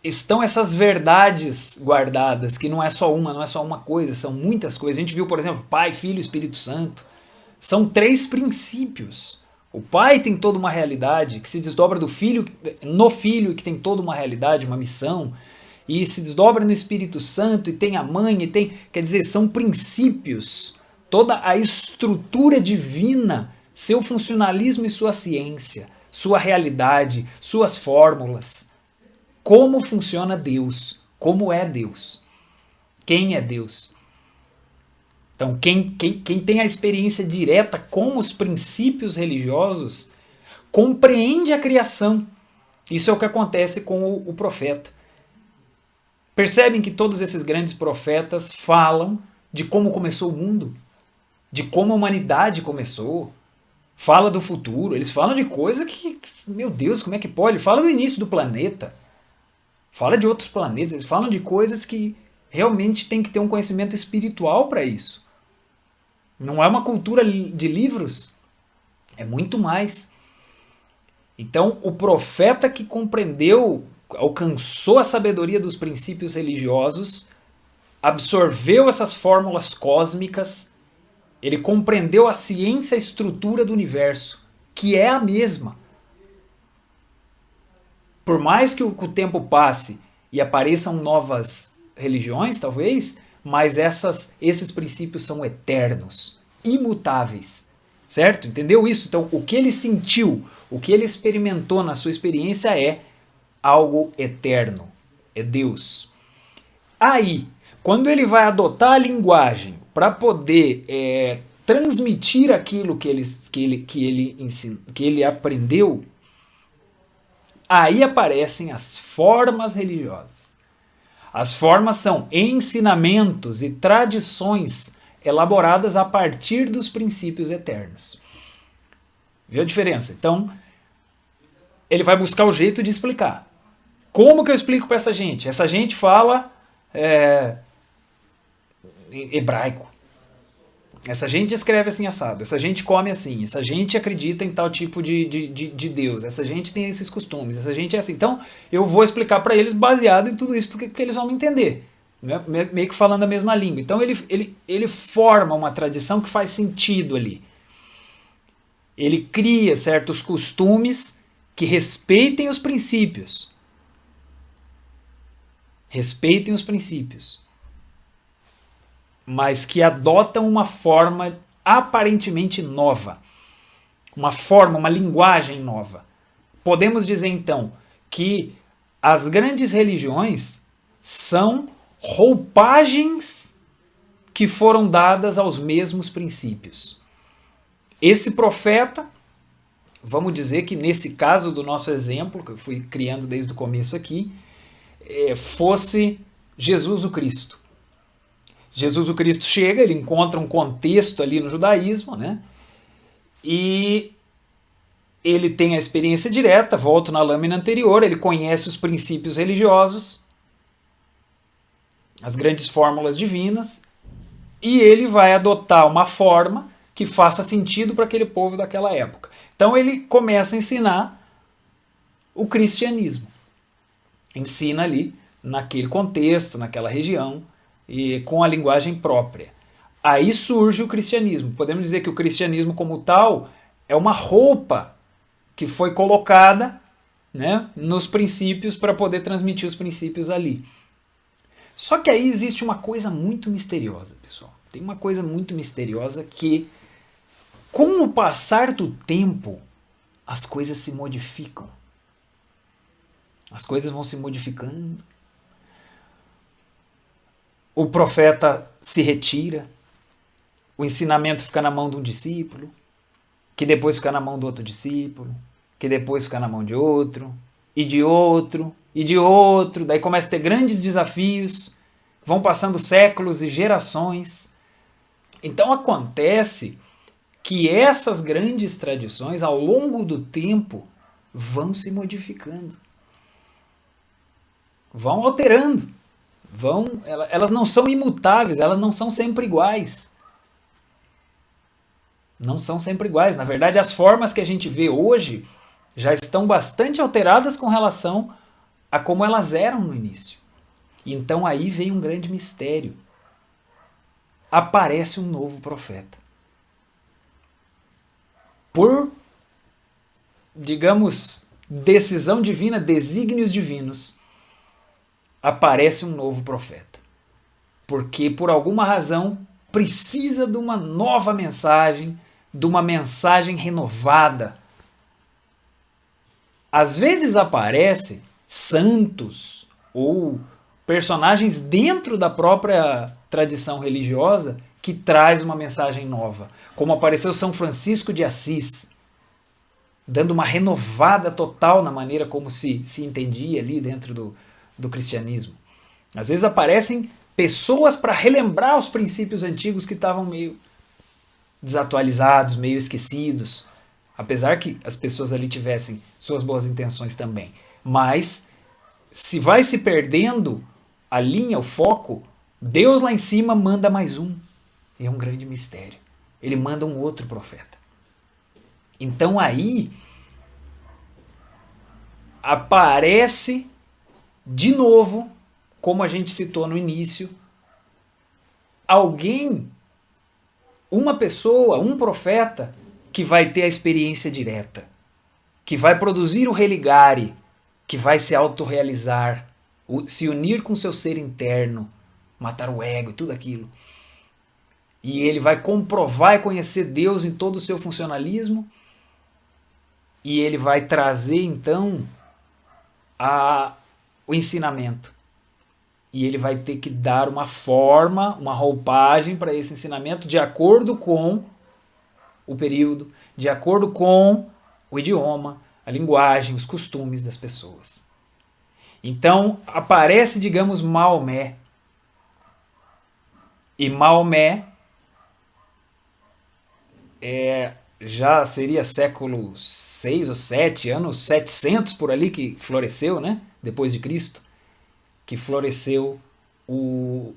estão essas verdades guardadas, que não é só uma coisa, são muitas coisas. A gente viu, por exemplo, Pai, Filho e Espírito Santo. São 3 princípios. O Pai tem toda uma realidade que se desdobra no Filho, que tem toda uma realidade, uma missão, e se desdobra no Espírito Santo, e tem a Mãe, quer dizer, são princípios, toda a estrutura divina, seu funcionalismo e sua ciência, sua realidade, suas fórmulas. Como funciona Deus? Como é Deus? Quem é Deus? Então, quem tem a experiência direta com os princípios religiosos compreende a criação. Isso é o que acontece com o profeta. Percebem que todos esses grandes profetas falam de como começou o mundo, de como a humanidade começou, fala do futuro, eles falam de coisas que, meu Deus, como é que pode? Fala do início do planeta, fala de outros planetas, eles falam de coisas que realmente tem que ter um conhecimento espiritual para isso. Não é uma cultura de livros, é muito mais. Então, o profeta que compreendeu, alcançou a sabedoria dos princípios religiosos, absorveu essas fórmulas cósmicas, ele compreendeu a ciência e a estrutura do universo, que é a mesma. Por mais que o tempo passe e apareçam novas religiões, talvez, mas esses princípios são eternos, imutáveis, certo? Entendeu isso? Então, o que ele sentiu, o que ele experimentou na sua experiência é algo eterno, é Deus. Aí, quando ele vai adotar a linguagem para poder transmitir aquilo que ele aprendeu, aí aparecem as formas religiosas. As formas são ensinamentos e tradições elaboradas a partir dos princípios eternos. Viu a diferença? Então, ele vai buscar o jeito de explicar. Como que eu explico para essa gente? Essa gente fala hebraico. Essa gente escreve assim assado, essa gente come assim, essa gente acredita em tal tipo de Deus, essa gente tem esses costumes, essa gente é assim. Então, eu vou explicar para eles baseado em tudo isso, porque eles vão me entender, né? Meio que falando a mesma língua. Então, ele forma uma tradição que faz sentido ali. Ele cria certos costumes que respeitem os princípios. Respeitem os princípios. Mas que adotam uma forma aparentemente nova. Uma forma, uma linguagem nova. Podemos dizer então que as grandes religiões são roupagens que foram dadas aos mesmos princípios. Esse profeta, vamos dizer que nesse caso do nosso exemplo, que eu fui criando desde o começo aqui, fosse Jesus o Cristo. Jesus o Cristo chega, ele encontra um contexto ali no judaísmo, né? E ele tem a experiência direta, volto na lâmina anterior, ele conhece os princípios religiosos, as grandes fórmulas divinas, e ele vai adotar uma forma que faça sentido para aquele povo daquela época. Então ele começa a ensinar o cristianismo. Ensina ali, naquele contexto, naquela região, e com a linguagem própria. Aí surge o cristianismo. Podemos dizer que o cristianismo como tal é uma roupa que foi colocada, né, nos princípios para poder transmitir os princípios ali. Só que aí existe uma coisa muito misteriosa, pessoal. Tem uma coisa muito misteriosa que, com o passar do tempo, as coisas se modificam. As coisas vão se modificando. O profeta se retira, o ensinamento fica na mão de um discípulo, que depois fica na mão do outro discípulo, que depois fica na mão de outro, e de outro, e de outro. Daí começa a ter grandes desafios, vão passando séculos e gerações. Então acontece que essas grandes tradições, ao longo do tempo, vão se modificando, vão alterando. Elas não são imutáveis, elas não são sempre iguais. Não são sempre iguais. Na verdade, as formas que a gente vê hoje já estão bastante alteradas com relação a como elas eram no início. Então aí vem um grande mistério. Aparece um novo profeta. Por, digamos, decisão divina, desígnios divinos, aparece um novo profeta. Porque, por alguma razão, precisa de uma nova mensagem, de uma mensagem renovada. Às vezes aparecem santos ou personagens dentro da própria tradição religiosa que traz uma mensagem nova, como apareceu São Francisco de Assis, dando uma renovada total na maneira como se entendia ali dentro do cristianismo. Às vezes aparecem pessoas para relembrar os princípios antigos que estavam meio desatualizados, meio esquecidos, apesar que as pessoas ali tivessem suas boas intenções também. Mas se vai se perdendo a linha, o foco, Deus lá em cima manda mais um. E é um grande mistério. ele manda um outro profeta. Então aí aparece de novo, como a gente citou no início, alguém, uma pessoa, um profeta, que vai ter a experiência direta, que vai produzir o religare, que vai se autorrealizar, se unir com seu ser interno, matar o ego e tudo aquilo. E ele vai comprovar e conhecer Deus em todo o seu funcionalismo, e ele vai trazer então o ensinamento. E ele vai ter que dar uma forma, uma roupagem para esse ensinamento de acordo com o período, de acordo com o idioma, a linguagem, os costumes das pessoas. Então aparece, digamos, Maomé. E Maomé já seria século 6 ou 7, anos 700 por ali que floresceu, né? Depois de Cristo, que floresceu o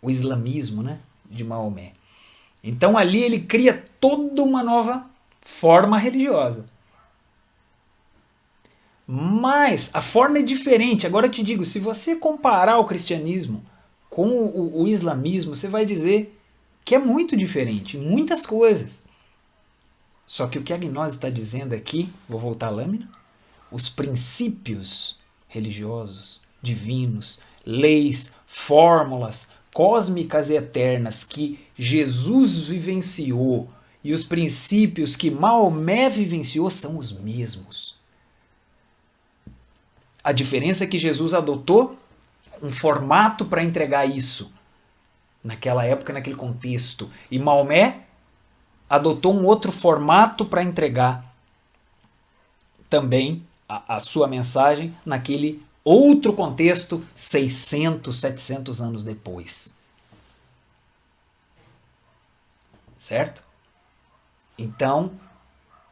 islamismo, né? De Maomé. Então ali ele cria toda uma nova forma religiosa. Mas a forma é diferente. Agora eu te digo, se você comparar o cristianismo com o islamismo, você vai dizer que é muito diferente em muitas coisas. Só que o que a gnose está dizendo aqui, vou voltar à lâmina, os princípios religiosos, divinos, leis, fórmulas cósmicas e eternas que Jesus vivenciou e os princípios que Maomé vivenciou são os mesmos. A diferença é que Jesus adotou um formato para entregar isso naquela época, naquele contexto, e Maomé adotou um outro formato para entregar também a sua mensagem naquele outro contexto 600, 700 anos depois. Certo? Então,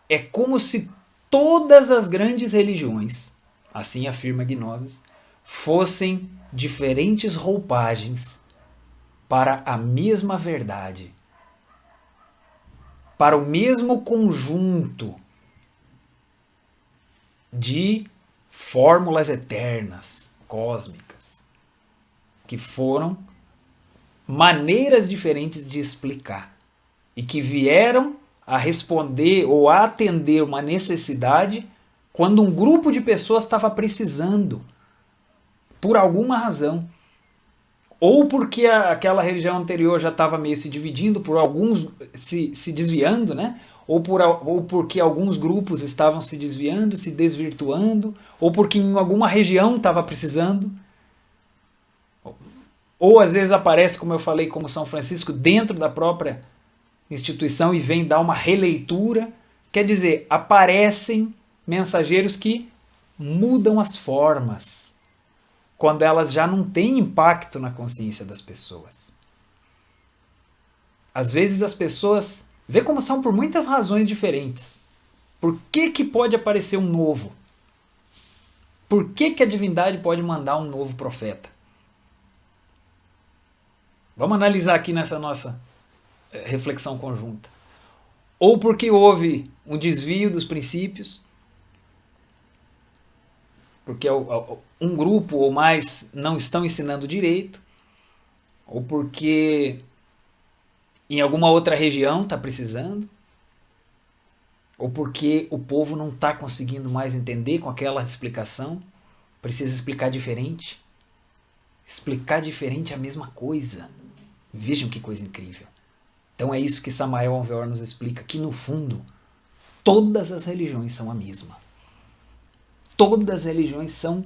é como se todas as grandes religiões, assim afirma Gnosis, fossem diferentes roupagens para a mesma verdade, para o mesmo conjunto de fórmulas eternas, cósmicas, que foram maneiras diferentes de explicar e que vieram a responder ou a atender uma necessidade quando um grupo de pessoas estava precisando, por alguma razão. Ou porque aquela religião anterior já estava meio se dividindo, por alguns se desviando, né? Ou porque alguns grupos estavam se desviando, se desvirtuando, ou porque em alguma região estava precisando. Ou às vezes aparece, como eu falei, como São Francisco, dentro da própria instituição e vem dar uma releitura. Quer dizer, aparecem mensageiros que mudam as formas quando elas já não têm impacto na consciência das pessoas. Às vezes as pessoas vê como são por muitas razões diferentes. Por que pode aparecer um novo? Por que a divindade pode mandar um novo profeta? Vamos analisar aqui nessa nossa reflexão conjunta. Ou porque houve um desvio dos princípios, porque um grupo ou mais não estão ensinando direito, ou porque em alguma outra região está precisando, ou porque o povo não está conseguindo mais entender com aquela explicação, precisa explicar diferente. Explicar diferente é a mesma coisa. Vejam que coisa incrível. Então é isso que Samael Aunveor nos explica, que no fundo todas as religiões são a mesma. Todas as religiões são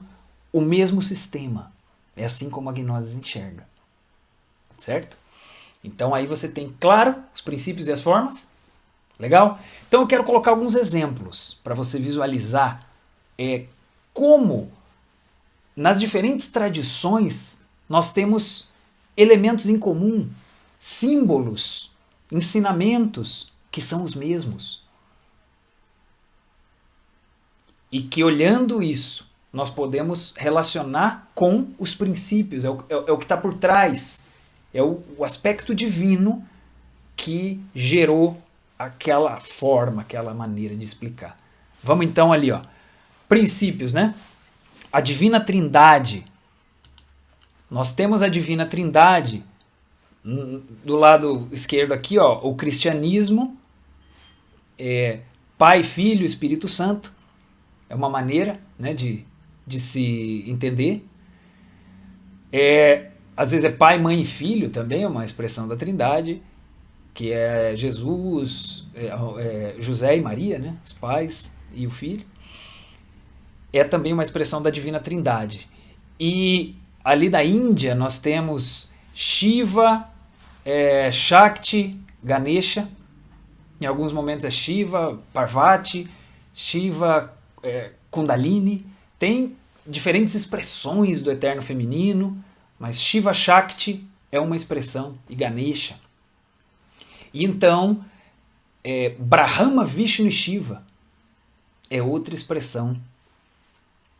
o mesmo sistema. É assim como a Gnosis enxerga. Certo? Então aí você tem, claro, os princípios e as formas. Legal? Então eu quero colocar alguns exemplos para você visualizar como nas diferentes tradições nós temos elementos em comum, símbolos, ensinamentos que são os mesmos. E que olhando isso, nós podemos relacionar com os princípios, é o que está por trás, é o aspecto divino que gerou aquela forma, aquela maneira de explicar. Vamos então ali, ó. Princípios, né? A Divina Trindade. Nós temos a Divina Trindade do lado esquerdo aqui, ó, o cristianismo, Pai, Filho, Espírito Santo. É uma maneira, né, de se entender. Às vezes é Pai, Mãe e Filho também, é uma expressão da Trindade, que é Jesus, José e Maria, né, os pais e o Filho. É também uma expressão da Divina Trindade. E ali da Índia nós temos Shiva, Shakti, Ganesha. Em alguns momentos é Shiva, Parvati, Shiva, Kundalini. Tem diferentes expressões do eterno feminino, mas Shiva Shakti é uma expressão, e Ganesha. E então, Brahma, Vishnu e Shiva é outra expressão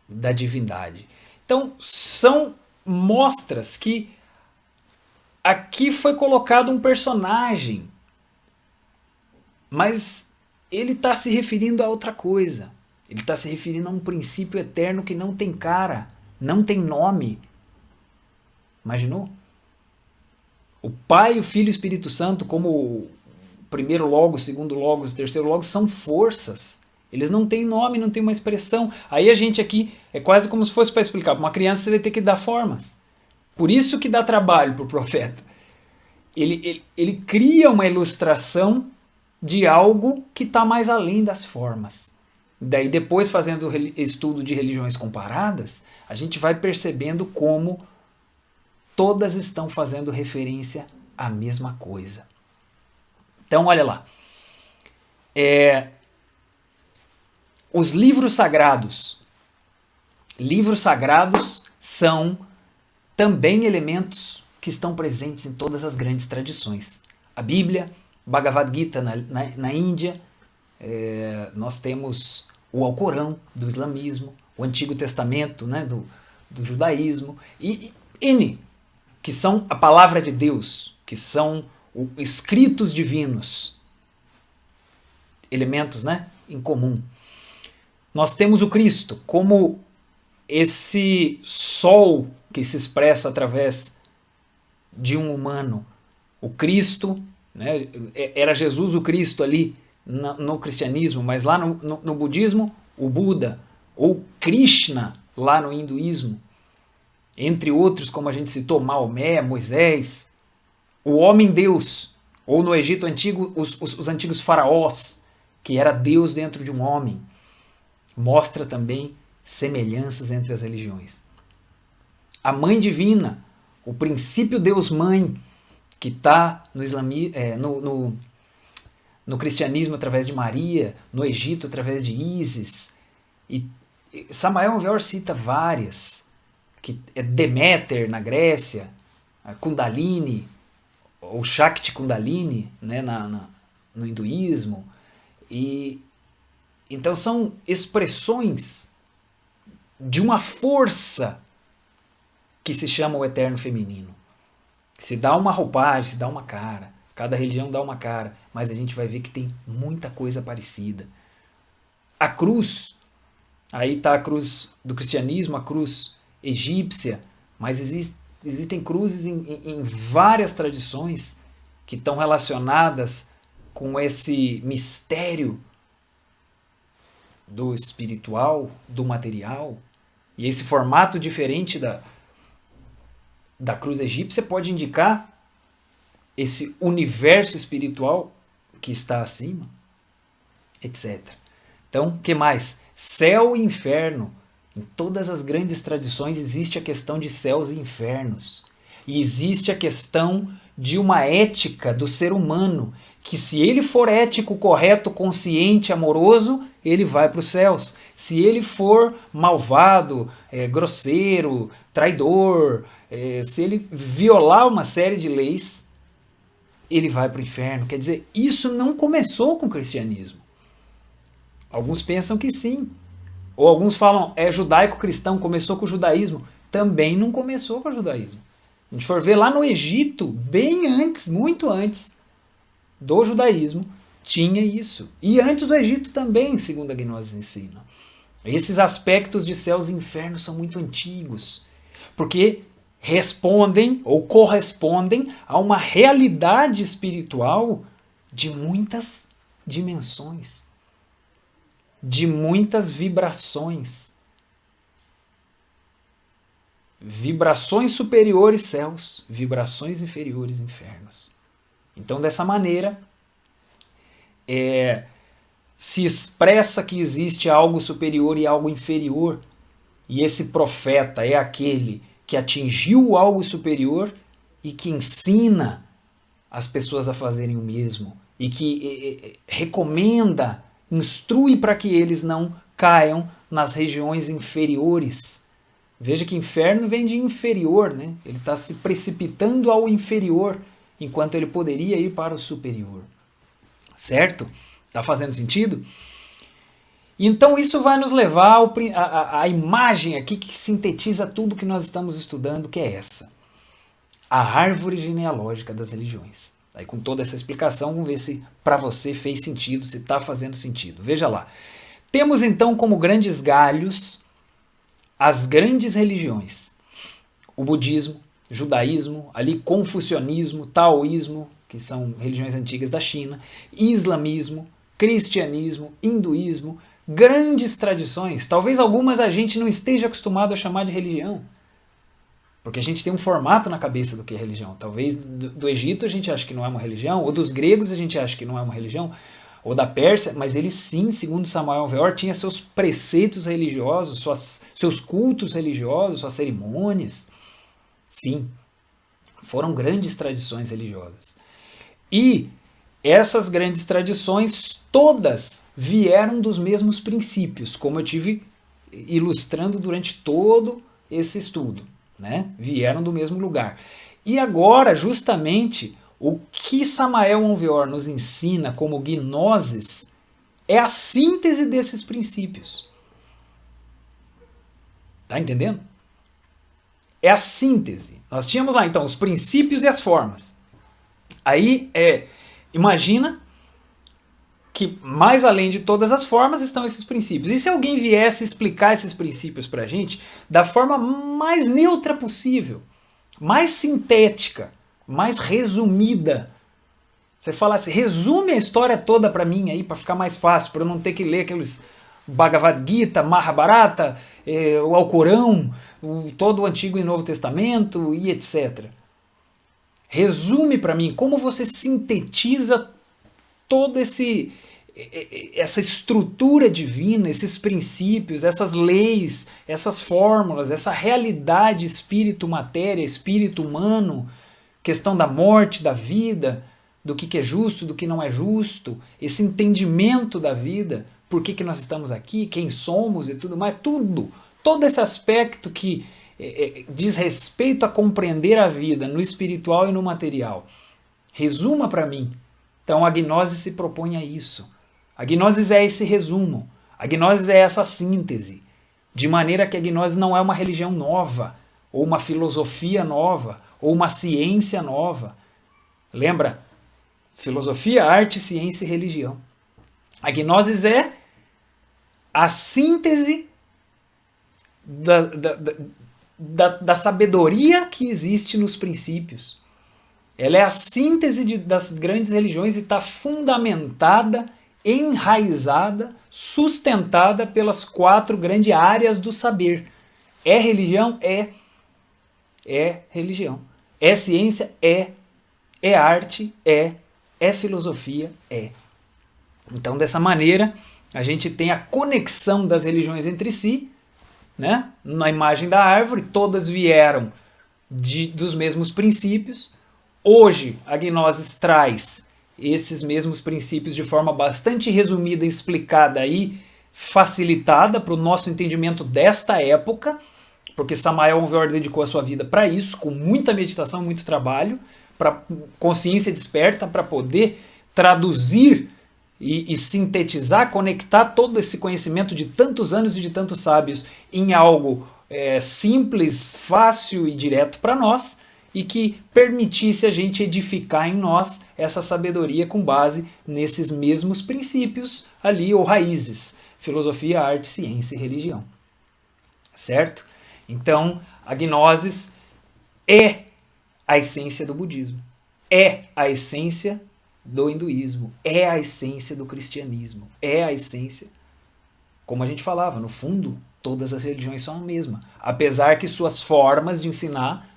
da divindade. Então, são mostras que aqui foi colocado um personagem, mas ele está se referindo a outra coisa. Ele está se referindo a um princípio eterno que não tem cara, não tem nome. Imaginou? O Pai, o Filho e o Espírito Santo, como o primeiro Logos, o segundo Logos, o terceiro Logos, são forças. Eles não têm nome, não têm uma expressão. Aí a gente aqui, é quase como se fosse para explicar. Para uma criança você vai ter que dar formas. Por isso que dá trabalho para o profeta. Ele cria uma ilustração de algo que está mais além das formas. Daí depois, fazendo estudo de religiões comparadas, a gente vai percebendo como todas estão fazendo referência à mesma coisa. Então, olha lá. Os livros sagrados. Livros sagrados são também elementos que estão presentes em todas as grandes tradições. A Bíblia, Bhagavad Gita na Índia, nós temos o Alcorão do islamismo, o Antigo Testamento, né, do judaísmo, e N, que são a palavra de Deus, que são escritos divinos, elementos, né, em comum. Nós temos o Cristo como esse sol que se expressa através de um humano. O Cristo, né, era Jesus o Cristo ali no cristianismo, mas lá no budismo, o Buda, ou Krishna lá no hinduísmo, entre outros, como a gente citou, Maomé, Moisés, o homem-deus, ou no Egito Antigo, os antigos faraós, que era Deus dentro de um homem. Mostra também semelhanças entre as religiões. A Mãe Divina, o princípio Deus-Mãe, que está no cristianismo através de Maria, no Egito através de Ísis, e Samael Weor cita várias, que é Deméter na Grécia, a Kundalini, ou Shakti Kundalini, né, no hinduísmo, e então são expressões de uma força que se chama o eterno feminino. Se dá uma roupagem, se dá uma cara, cada religião dá uma cara, mas a gente vai ver que tem muita coisa parecida. A cruz, aí está a cruz do cristianismo, a cruz egípcia, mas existem cruzes em várias tradições que estão relacionadas com esse mistério do espiritual, do material, e esse formato diferente da cruz egípcia pode indicar esse universo espiritual que está acima, etc. Então, o que mais? Céu e inferno. Em todas as grandes tradições existe a questão de céus e infernos. E existe a questão de uma ética do ser humano, que se ele for ético, correto, consciente, amoroso, ele vai para os céus. Se ele for malvado, grosseiro, traidor, se ele violar uma série de leis, ele vai para o inferno. Quer dizer, isso não começou com o cristianismo. Alguns pensam que sim. Ou alguns falam, é judaico-cristão, começou com o judaísmo. Também não começou com o judaísmo. A gente for ver lá no Egito, bem antes, muito antes, do judaísmo tinha isso. E antes do Egito também, segundo a gnose ensina. Esses aspectos de céus e infernos são muito antigos, porque respondem ou correspondem a uma realidade espiritual de muitas dimensões, de muitas vibrações. Vibrações superiores céus, vibrações inferiores infernos. Então, dessa maneira, se expressa que existe algo superior e algo inferior, e esse profeta é aquele que atingiu algo superior e que ensina as pessoas a fazerem o mesmo, e que recomenda, instrui para que eles não caiam nas regiões inferiores. Veja que inferno vem de inferior, né? Ele está se precipitando ao inferior, enquanto ele poderia ir para o superior. Certo? Está fazendo sentido? Então isso vai nos levar à imagem aqui que sintetiza tudo que nós estamos estudando, que é essa. A árvore genealógica das religiões. Aí com toda essa explicação, vamos ver se para você fez sentido, se está fazendo sentido. Veja lá. Temos então como grandes galhos as grandes religiões. O budismo, judaísmo, ali confucionismo, taoísmo, que são religiões antigas da China, islamismo, cristianismo, hinduísmo, grandes tradições. Talvez algumas a gente não esteja acostumado a chamar de religião, porque a gente tem um formato na cabeça do que é religião. Talvez do Egito a gente acha que não é uma religião, ou dos gregos a gente acha que não é uma religião, ou da Pérsia, mas ele sim, segundo Samuel Alveor, tinha seus preceitos religiosos, seus cultos religiosos, suas cerimônias. Sim, foram grandes tradições religiosas. E essas grandes tradições todas vieram dos mesmos princípios, como eu tive ilustrando durante todo esse estudo, né? Vieram do mesmo lugar. E agora, justamente, o que Samael Aun Weor nos ensina como gnoses é a síntese desses princípios. Tá entendendo? É a síntese. Nós tínhamos lá, então, os princípios e as formas. Aí, imagina que mais além de todas as formas estão esses princípios. E se alguém viesse explicar esses princípios para a gente da forma mais neutra possível, mais sintética, mais resumida? Você fala assim, resume a história toda para mim aí, para ficar mais fácil, para eu não ter que ler aqueles Bhagavad Gita, Mahabharata, o Alcorão, todo o Antigo e Novo Testamento e etc. Resume para mim como você sintetiza toda essa estrutura divina, esses princípios, essas leis, essas fórmulas, essa realidade espírito-matéria, espírito humano, questão da morte, da vida, do que é justo, do que não é justo, esse entendimento da vida, por que nós estamos aqui, quem somos e tudo mais, todo esse aspecto que diz respeito a compreender a vida no espiritual e no material. Resuma para mim. Então a gnose se propõe a isso. A gnose é esse resumo. A gnose é essa síntese. De maneira que a gnose não é uma religião nova, ou uma filosofia nova, ou uma ciência nova. Lembra? Filosofia, arte, ciência e religião. A gnose é a síntese da sabedoria que existe nos princípios. Ela é a síntese das grandes religiões e está fundamentada, enraizada, sustentada pelas 4 grandes áreas do saber. É religião? É religião. É ciência? É arte? É filosofia? Então, dessa maneira, a gente tem a conexão das religiões entre si, né? Na imagem da árvore, todas vieram dos mesmos princípios. Hoje, a gnose traz esses mesmos princípios de forma bastante resumida, explicada e facilitada para o nosso entendimento desta época, porque Samael Aun Weor dedicou a sua vida para isso, com muita meditação, muito trabalho, para consciência desperta, para poder traduzir e sintetizar, conectar todo esse conhecimento de tantos anos e de tantos sábios em algo simples, fácil e direto para nós. e que permitisse a gente edificar em nós essa sabedoria com base nesses mesmos princípios ali, ou raízes: filosofia, arte, ciência e religião. Certo? Então, a gnosis é a essência do budismo, é a essência do hinduísmo, é a essência do cristianismo, é a essência, como a gente falava, no fundo, todas as religiões são a mesma, apesar que suas formas de ensinar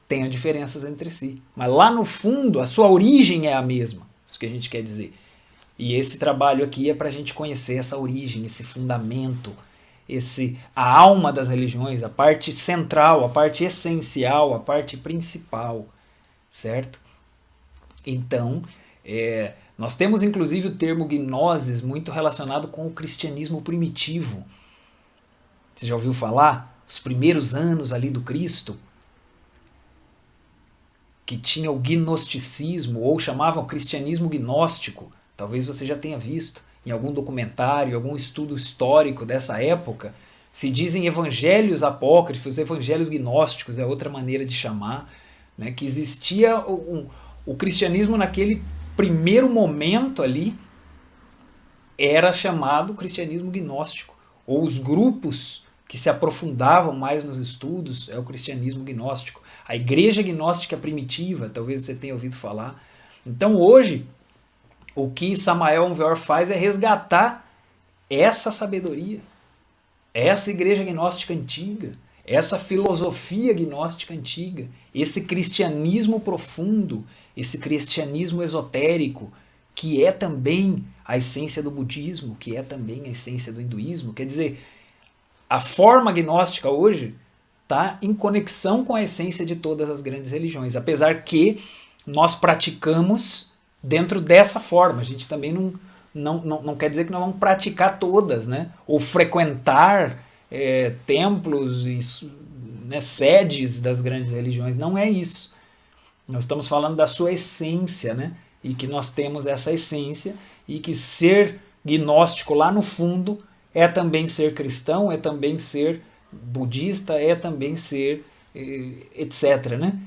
tenham diferenças entre si. Mas lá no fundo, a sua origem é a mesma, isso que a gente quer dizer. E esse trabalho aqui é para a gente conhecer essa origem, esse fundamento, a alma das religiões, a parte central, a parte essencial, a parte principal, certo? Então, nós temos inclusive o termo gnosis muito relacionado com o cristianismo primitivo. Você já ouviu falar? Os primeiros anos ali do Cristo, que tinha o gnosticismo, ou chamavam cristianismo gnóstico. Talvez você já tenha visto em algum documentário, algum estudo histórico dessa época. Se dizem evangelhos apócrifos, evangelhos gnósticos, é outra maneira de chamar, né, que existia o cristianismo naquele primeiro momento ali, era chamado cristianismo gnóstico, ou os grupos que se aprofundavam mais nos estudos é o cristianismo gnóstico. A igreja gnóstica primitiva, talvez você tenha ouvido falar. Então hoje, o que Samael Aun Weor faz é resgatar essa sabedoria, essa igreja gnóstica antiga, essa filosofia gnóstica antiga, esse cristianismo profundo, esse cristianismo esotérico, que é também a essência do budismo, que é também a essência do hinduísmo. Quer dizer, a forma gnóstica hoje está em conexão com a essência de todas as grandes religiões, apesar que nós praticamos dentro dessa forma. A gente também não quer dizer que nós vamos praticar todas, né? Ou frequentar templos e sedes das grandes religiões. Não é isso. Nós estamos falando da sua essência, né? E que nós temos essa essência e que ser gnóstico lá no fundo é também ser cristão, é também ser budista, é também ser etc, né?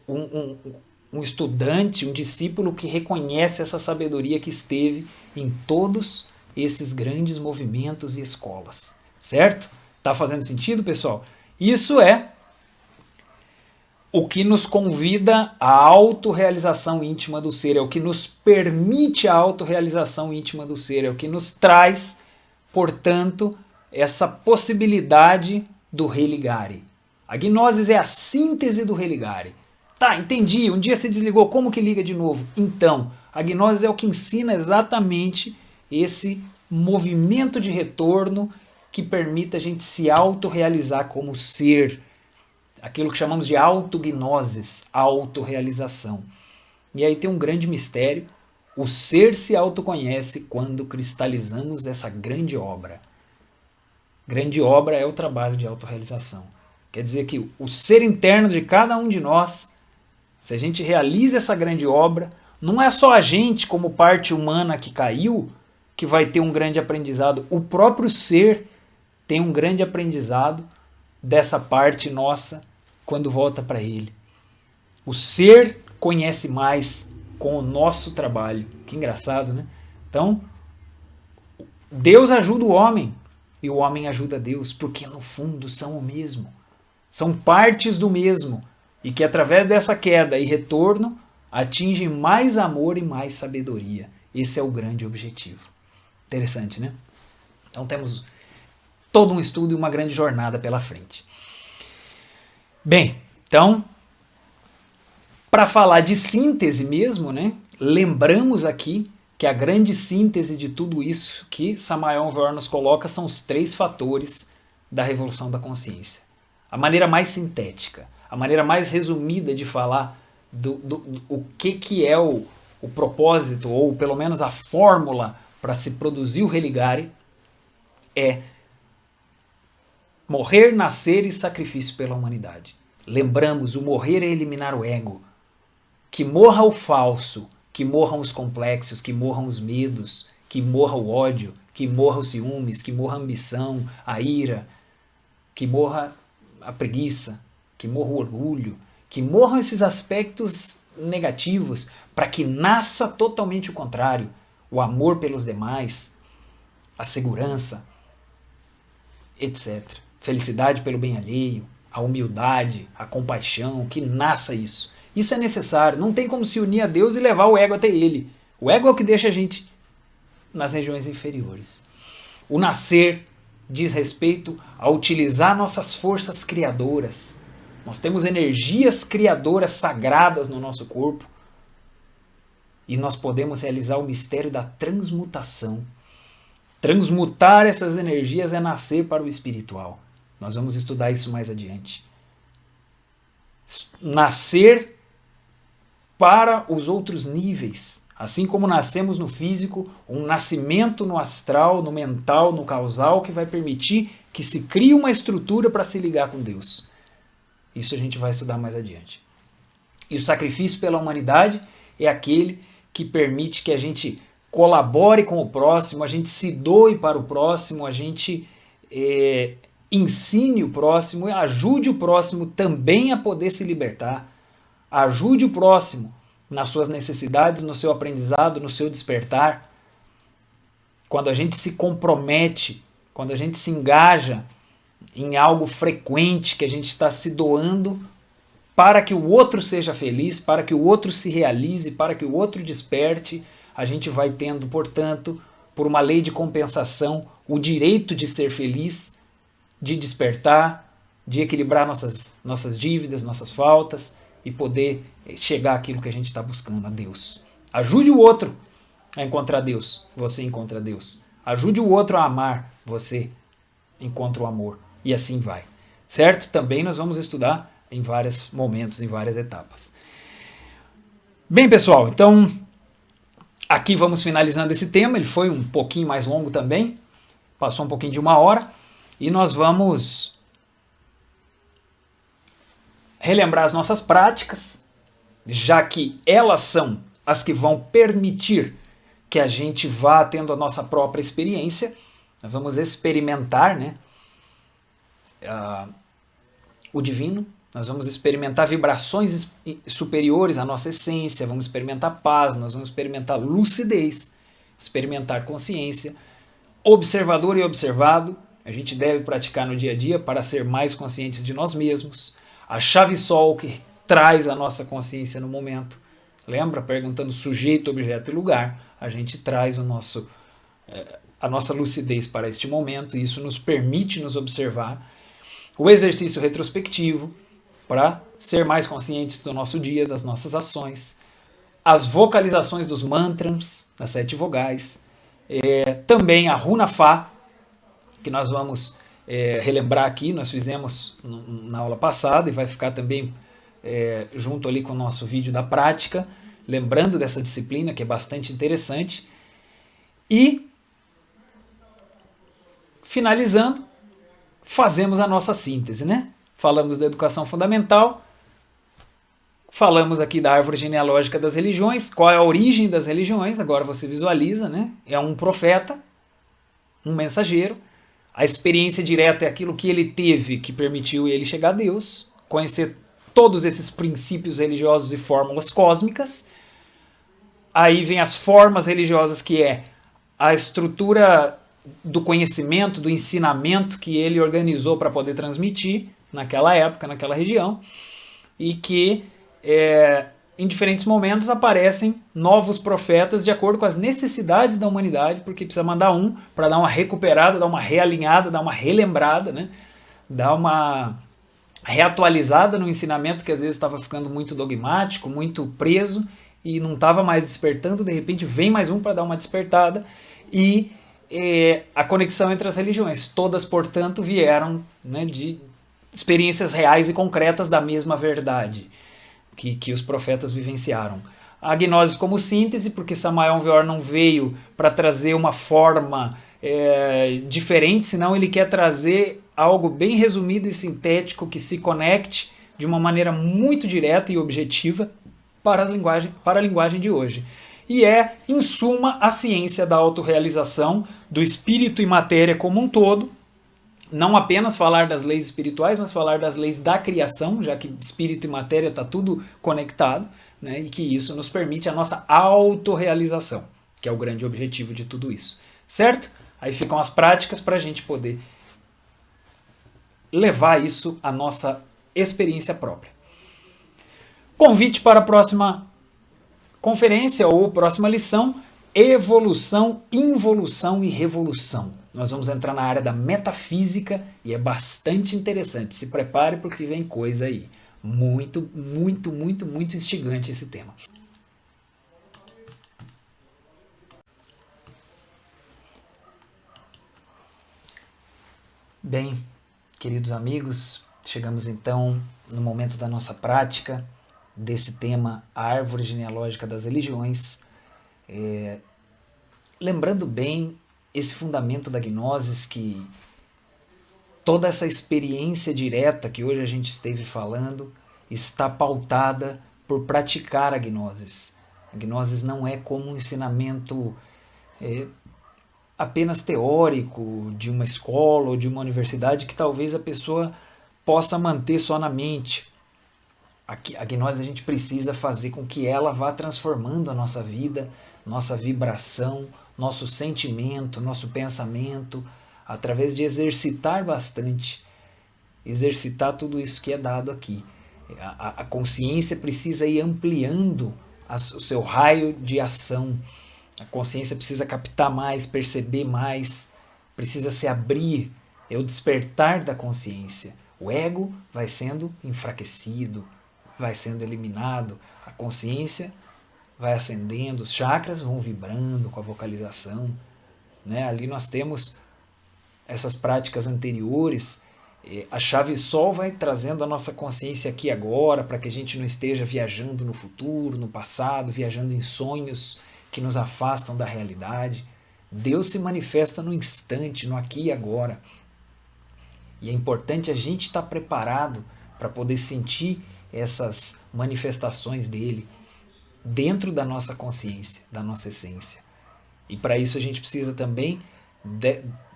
Um estudante, um discípulo que reconhece essa sabedoria que esteve em todos esses grandes movimentos e escolas, certo? Tá fazendo sentido, pessoal? Isso é o que nos convida à autorrealização íntima do ser, é o que nos permite a autorrealização íntima do ser, é o que nos traz, portanto, essa possibilidade do religare. A gnosis é a síntese do religare. Tá, entendi, um dia se desligou, como que liga de novo? Então, a gnosis é o que ensina exatamente esse movimento de retorno que permite a gente se autorrealizar como ser, aquilo que chamamos de autognosis, autorrealização. E aí tem um grande mistério, o ser se autoconhece quando cristalizamos essa grande obra. Grande obra é o trabalho de autorrealização. Quer dizer que o ser interno de cada um de nós, se a gente realiza essa grande obra, não é só a gente como parte humana que caiu que vai ter um grande aprendizado. O próprio ser tem um grande aprendizado dessa parte nossa quando volta para ele. O ser conhece mais com o nosso trabalho. Que engraçado, né? Então, Deus ajuda o homem e o homem ajuda Deus, porque no fundo são o mesmo. São partes do mesmo. E que através dessa queda e retorno atingem mais amor e mais sabedoria. Esse é o grande objetivo. Interessante, né? Então temos todo um estudo e uma grande jornada pela frente. Bem, então, para falar de síntese mesmo, né? Lembramos aqui que a grande síntese de tudo isso que Samael Aun Weor nos coloca são os 3 fatores da revolução da consciência. A maneira mais sintética, a maneira mais resumida de falar o que é o propósito, ou pelo menos a fórmula para se produzir o religare, é morrer, nascer e sacrifício pela humanidade. Lembramos, o morrer é eliminar o ego. Que morra o falso, que morram os complexos, que morram os medos, que morra o ódio, que morra os ciúmes, que morra a ambição, a ira, que morra a preguiça, que morra o orgulho. que morram esses aspectos negativos, para que nasça totalmente o contrário, o amor pelos demais, a segurança, etc. Felicidade pelo bem alheio, a humildade, a compaixão, que nasça isso. Isso é necessário, não tem como se unir a Deus e levar o ego até ele. O ego é o que deixa a gente nas regiões inferiores. O nascer diz respeito a utilizar nossas forças criadoras. Nós temos energias criadoras sagradas no nosso corpo e nós podemos realizar o mistério da transmutação. Transmutar essas energias é nascer para o espiritual. Nós vamos estudar isso mais adiante. Nascer para os outros níveis. Assim como nascemos no físico, um nascimento no astral, no mental, no causal, que vai permitir que se crie uma estrutura para se ligar com Deus. Isso a gente vai estudar mais adiante. E o sacrifício pela humanidade é aquele que permite que a gente colabore com o próximo, a gente se doe para o próximo, a gente ensine o próximo, ajude o próximo também a poder se libertar. Ajude o próximo nas suas necessidades, no seu aprendizado, no seu despertar. Quando a gente se compromete, quando a gente se engaja em algo frequente, que a gente está se doando para que o outro seja feliz, para que o outro se realize, para que o outro desperte, a gente vai tendo, portanto, por uma lei de compensação, o direito de ser feliz, de despertar, de equilibrar nossas dívidas, nossas faltas, e poder chegar àquilo que a gente está buscando, a Deus. Ajude o outro a encontrar Deus, você encontra Deus. Ajude o outro a amar, você encontra o amor. E assim vai. Certo? Também nós vamos estudar em vários momentos, em várias etapas. Bem, pessoal, então aqui vamos finalizando esse tema. Ele foi um pouquinho mais longo também, passou um pouquinho de 1 hora, e nós vamos relembrar as nossas práticas, já que elas são as que vão permitir que a gente vá tendo a nossa própria experiência. Nós vamos experimentar, né, o divino, nós vamos experimentar vibrações superiores à nossa essência, vamos experimentar paz, nós vamos experimentar lucidez, experimentar consciência, observador e observado. A gente deve praticar no dia a dia para ser mais conscientes de nós mesmos. A chave-sol que traz a nossa consciência no momento. Lembra? Perguntando sujeito, objeto e lugar. A gente traz a nossa lucidez para este momento e isso nos permite nos observar. O exercício retrospectivo para ser mais conscientes do nosso dia, das nossas ações. As vocalizações dos mantras, das 7 vogais. Também a Runa Fá, que nós vamos relembrar aqui, nós fizemos na aula passada e vai ficar também junto ali com o nosso vídeo da prática, lembrando dessa disciplina que é bastante interessante. E, finalizando, fazemos a nossa síntese, né? Falamos da educação fundamental, falamos aqui da árvore genealógica das religiões, qual é a origem das religiões, agora você visualiza, né? É um profeta, um mensageiro. A experiência direta é aquilo que ele teve que permitiu ele chegar a Deus, conhecer todos esses princípios religiosos e fórmulas cósmicas. Aí vem as formas religiosas, que é a estrutura do conhecimento, do ensinamento que ele organizou para poder transmitir naquela época, naquela região, e que em diferentes momentos aparecem novos profetas de acordo com as necessidades da humanidade, porque precisa mandar um para dar uma recuperada, dar uma realinhada, dar uma relembrada, né? Dar uma reatualizada no ensinamento que às vezes estava ficando muito dogmático, muito preso e não estava mais despertando. De repente vem mais um para dar uma despertada e a conexão entre as religiões. Todas, portanto, vieram, né, de experiências reais e concretas da mesma verdade que os profetas vivenciaram. A gnose como síntese, porque Samael Weor não veio para trazer uma forma diferente, senão ele quer trazer algo bem resumido e sintético que se conecte de uma maneira muito direta e objetiva para a linguagem de hoje. E em suma, a ciência da autorrealização do espírito e matéria como um todo, não apenas falar das leis espirituais, mas falar das leis da criação, já que espírito e matéria está tudo conectado, né, e que isso nos permite a nossa autorrealização, que é o grande objetivo de tudo isso. Certo? Aí ficam as práticas para a gente poder levar isso à nossa experiência própria. Convite para a próxima conferência ou próxima lição: evolução, involução e revolução. Nós vamos entrar na área da metafísica e é bastante interessante. Se prepare porque vem coisa aí. Muito, muito, muito, muito instigante esse tema. Bem, queridos amigos, chegamos então no momento da nossa prática desse tema, a árvore genealógica das religiões. Lembrando bem esse fundamento da gnosis, que toda essa experiência direta que hoje a gente esteve falando está pautada por praticar a gnosis. A gnosis não é como um ensinamento apenas teórico de uma escola ou de uma universidade que talvez a pessoa possa manter só na mente. A gnose a gente precisa fazer com que ela vá transformando a nossa vida, nossa vibração, nosso sentimento, nosso pensamento, através de exercitar bastante, exercitar tudo isso que é dado aqui. A consciência precisa ir ampliando o seu raio de ação. A consciência precisa captar mais, perceber mais, precisa se abrir, é o despertar da consciência. O ego vai sendo enfraquecido, vai sendo eliminado, a consciência vai ascendendo, os chakras vão vibrando com a vocalização. Né? Ali nós temos essas práticas anteriores, a chave sol vai trazendo a nossa consciência aqui agora, para que a gente não esteja viajando no futuro, no passado, viajando em sonhos que nos afastam da realidade. Deus se manifesta no instante, no aqui e agora. E é importante a gente estar preparado para poder sentir essas manifestações dele dentro da nossa consciência, da nossa essência. E para isso a gente precisa também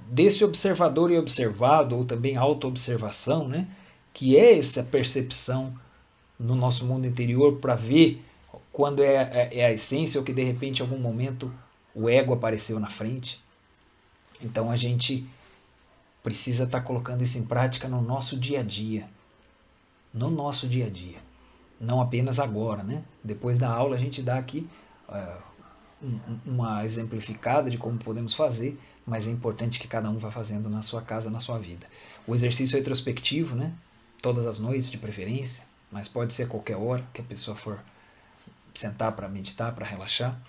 desse observador e observado, ou também autoobservação, né? Que é essa percepção no nosso mundo interior para ver quando é a essência ou que de repente em algum momento o ego apareceu na frente. Então a gente precisa estar colocando isso em prática no nosso dia a dia. No nosso dia a dia. Não apenas agora, né? Depois da aula a gente dá aqui uma exemplificada de como podemos fazer, mas é importante que cada um vá fazendo na sua casa, na sua vida. O exercício retrospectivo, né? Todas as noites de preferência, mas pode ser a qualquer hora que a pessoa for sentar para meditar, para relaxar.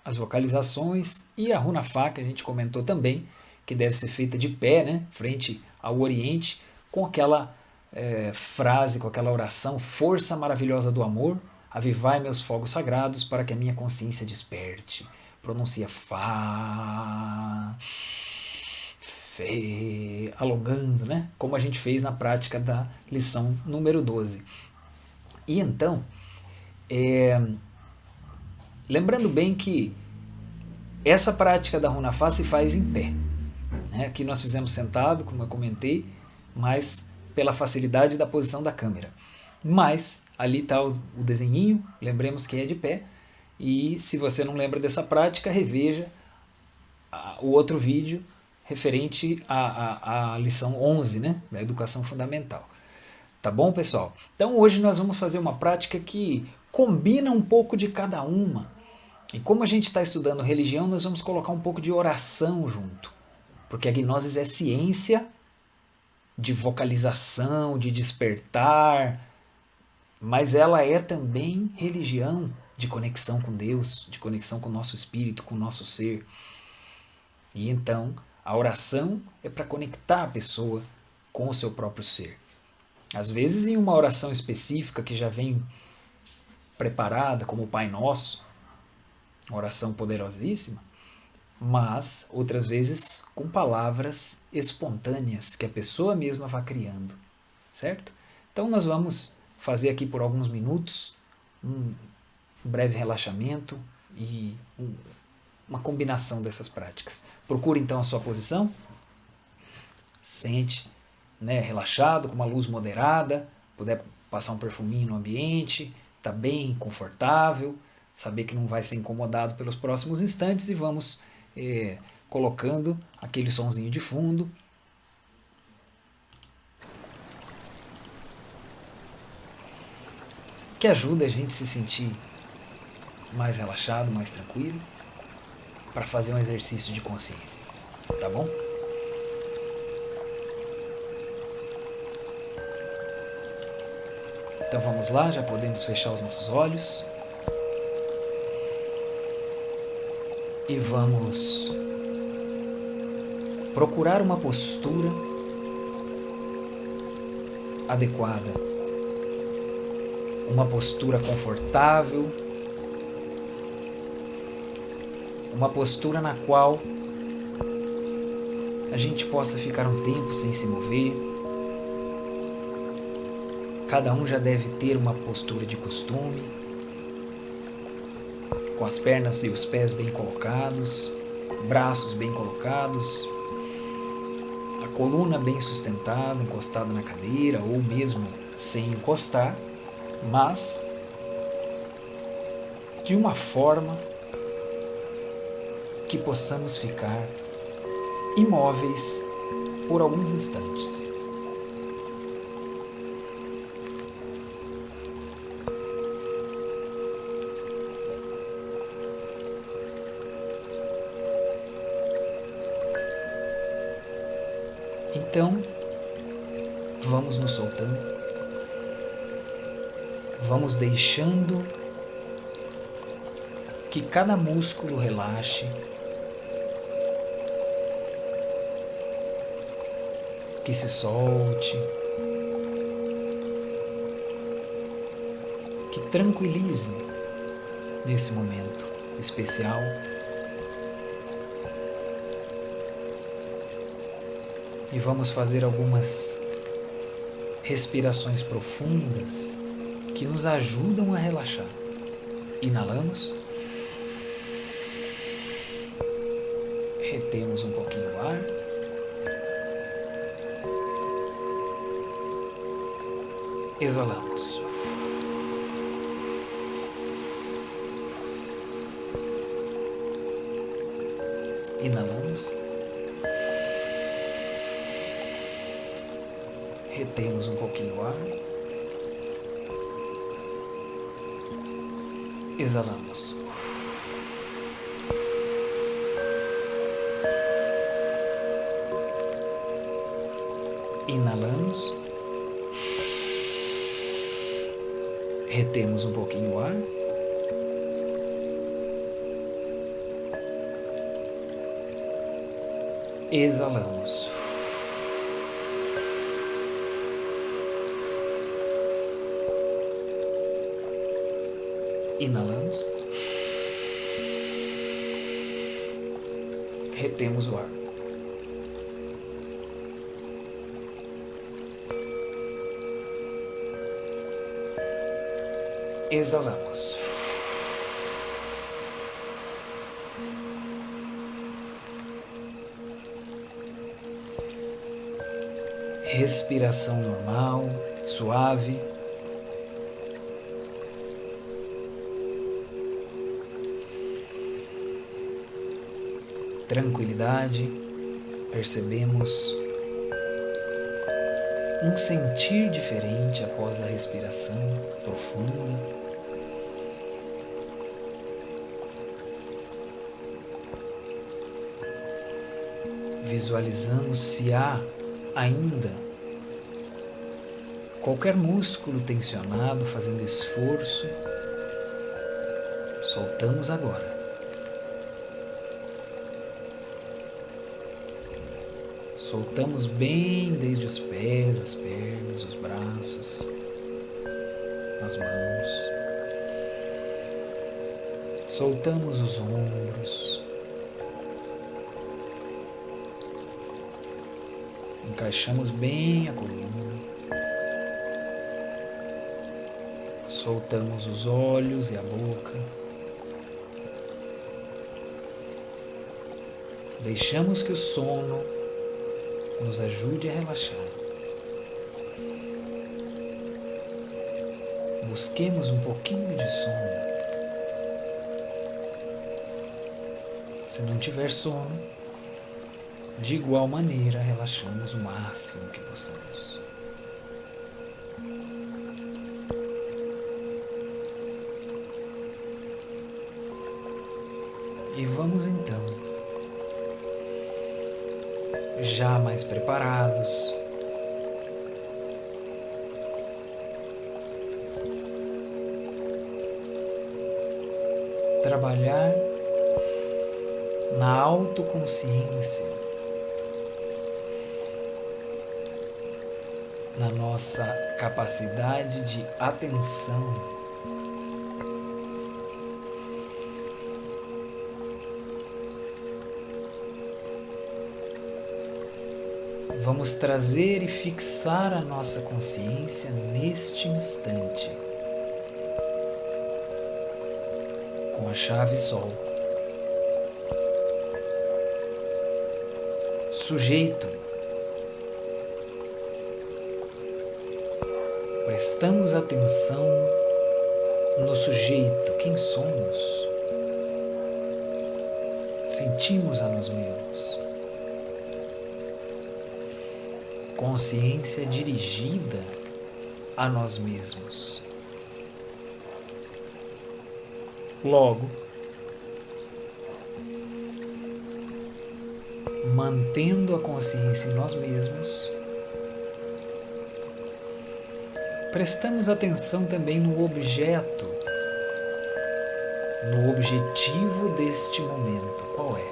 As vocalizações e a Runa Fá, que a gente comentou também, que deve ser feita de pé, né? Frente ao Oriente, com aquela frase, com aquela oração: força maravilhosa do amor, avivai meus fogos sagrados para que a minha consciência desperte. Pronuncia Fá, Fé, alongando, né? Como a gente fez na prática da lição número 12. E então, lembrando bem que essa prática da Runa Fá se faz em pé. Né? Aqui nós fizemos sentado, como eu comentei, mas pela facilidade da posição da câmera. Mas ali está o desenhinho, lembremos que é de pé. E se você não lembra dessa prática, reveja o outro vídeo referente à lição 11, né, da educação fundamental. Tá bom, pessoal? Então hoje nós vamos fazer uma prática que combina um pouco de cada uma. E como a gente está estudando religião, nós vamos colocar um pouco de oração junto. Porque a gnosis é ciência de vocalização, de despertar, mas ela é também religião de conexão com Deus, de conexão com o nosso espírito, com o nosso ser. E então, a oração é para conectar a pessoa com o seu próprio ser. Às vezes em uma oração específica que já vem preparada, como o Pai Nosso, uma oração poderosíssima, mas outras vezes com palavras espontâneas que a pessoa mesma vai criando, certo? Então nós vamos fazer aqui por alguns minutos um breve relaxamento e uma combinação dessas práticas. Procure então a sua posição, sente, né, relaxado, com uma luz moderada, puder passar um perfuminho no ambiente, tá bem confortável, saber que não vai ser incomodado pelos próximos instantes, e vamos colocando aquele sonzinho de fundo. Que ajuda a gente a se sentir mais relaxado, mais tranquilo, para fazer um exercício de consciência, tá bom? Então vamos lá, já podemos fechar os nossos olhos. E vamos procurar uma postura adequada, uma postura confortável, uma postura na qual a gente possa ficar um tempo sem se mover. Cada um já deve ter uma postura de costume, com as pernas e os pés bem colocados, braços bem colocados, a coluna bem sustentada, encostada na cadeira, ou mesmo sem encostar, mas de uma forma que possamos ficar imóveis por alguns instantes. Então, vamos nos soltando, vamos deixando que cada músculo relaxe, que se solte, que tranquilize nesse momento especial. E vamos fazer algumas respirações profundas que nos ajudam a relaxar. Inalamos, retemos um pouquinho o ar, exalamos. Inalamos, retemos um pouquinho o ar, exalamos. Inalamos, retemos um pouquinho o ar, exalamos. Inalamos, retemos o ar, exalamos. Respiração normal, suave. Tranquilidade, percebemos um sentir diferente após a respiração profunda. Visualizamos se há ainda qualquer músculo tensionado fazendo esforço. Soltamos agora. Soltamos bem desde os pés, as pernas, os braços, as mãos. Soltamos os ombros. Encaixamos bem a coluna. Soltamos os olhos e a boca. Deixamos que o sono nos ajude a relaxar. Busquemos um pouquinho de sono. Se não tiver sono, de igual maneira, relaxamos o máximo que possamos. E vamos então, já mais preparados, trabalhar na autoconsciência, na nossa capacidade de atenção. Vamos trazer e fixar a nossa consciência neste instante, com a chave Sol. Sujeito. Prestamos atenção no sujeito, quem somos? Sentimos a nós mesmos. Consciência dirigida a nós mesmos. Logo, mantendo a consciência em nós mesmos, prestamos atenção também no objeto, no objetivo deste momento. Qual é?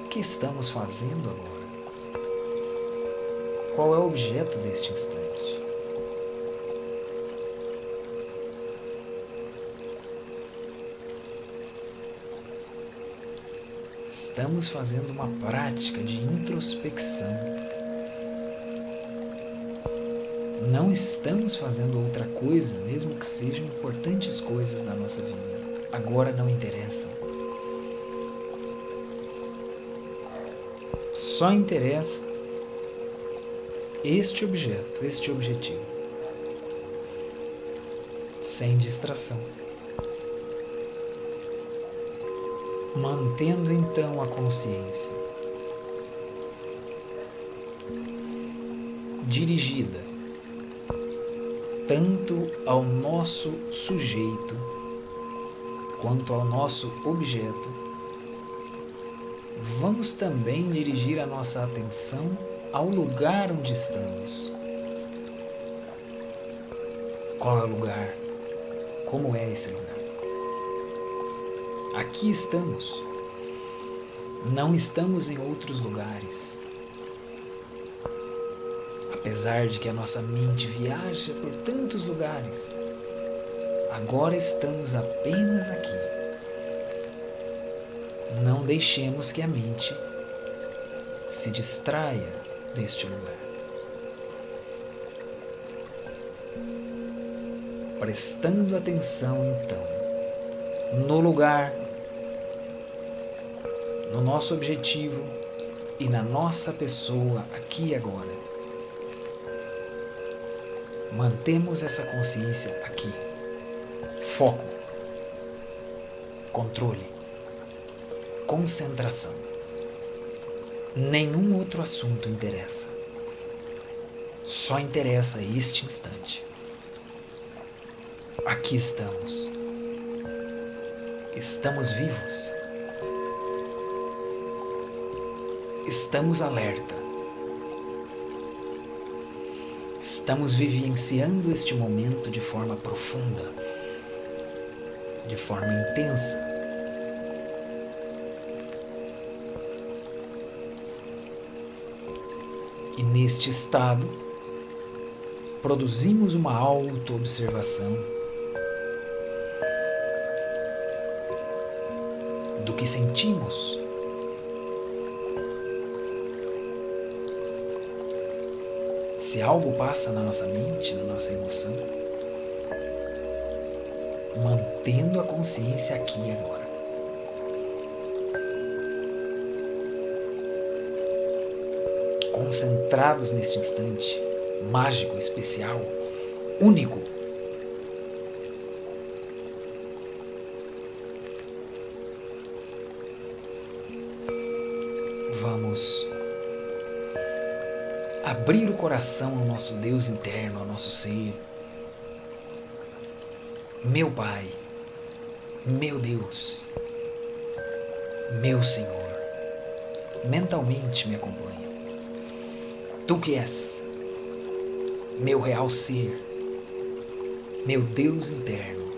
O que estamos fazendo agora? Qual é o objeto deste instante? Estamos fazendo uma prática de introspecção. Não estamos fazendo outra coisa, mesmo que sejam importantes coisas na nossa vida. Agora não interessa. Só interessa este objeto, este objetivo. Sem distração. Mantendo então a consciência dirigida tanto ao nosso sujeito quanto ao nosso objeto, vamos também dirigir a nossa atenção ao lugar onde estamos. Qual é o lugar? Como é esse lugar? Aqui estamos. Não estamos em outros lugares. Apesar de que a nossa mente viaja por tantos lugares, agora estamos apenas aqui. Não deixemos que a mente se distraia deste lugar. Prestando atenção, então, no lugar, no nosso objetivo e na nossa pessoa aqui e agora. Mantemos essa consciência aqui. Foco, controle, concentração. Nenhum outro assunto interessa. Só interessa este instante. Aqui estamos. Estamos vivos. Estamos alerta. Estamos vivenciando este momento de forma profunda, de forma intensa. E neste estado, produzimos uma auto-observação do que sentimos. Se algo passa na nossa mente, na nossa emoção, mantendo a consciência aqui e agora. concentrados neste instante mágico, especial, único. Vamos abrir o coração ao nosso Deus interno, ao nosso ser. Meu Pai, meu Deus, meu Senhor, mentalmente me acompanha. Tu que és meu real ser, meu Deus interno,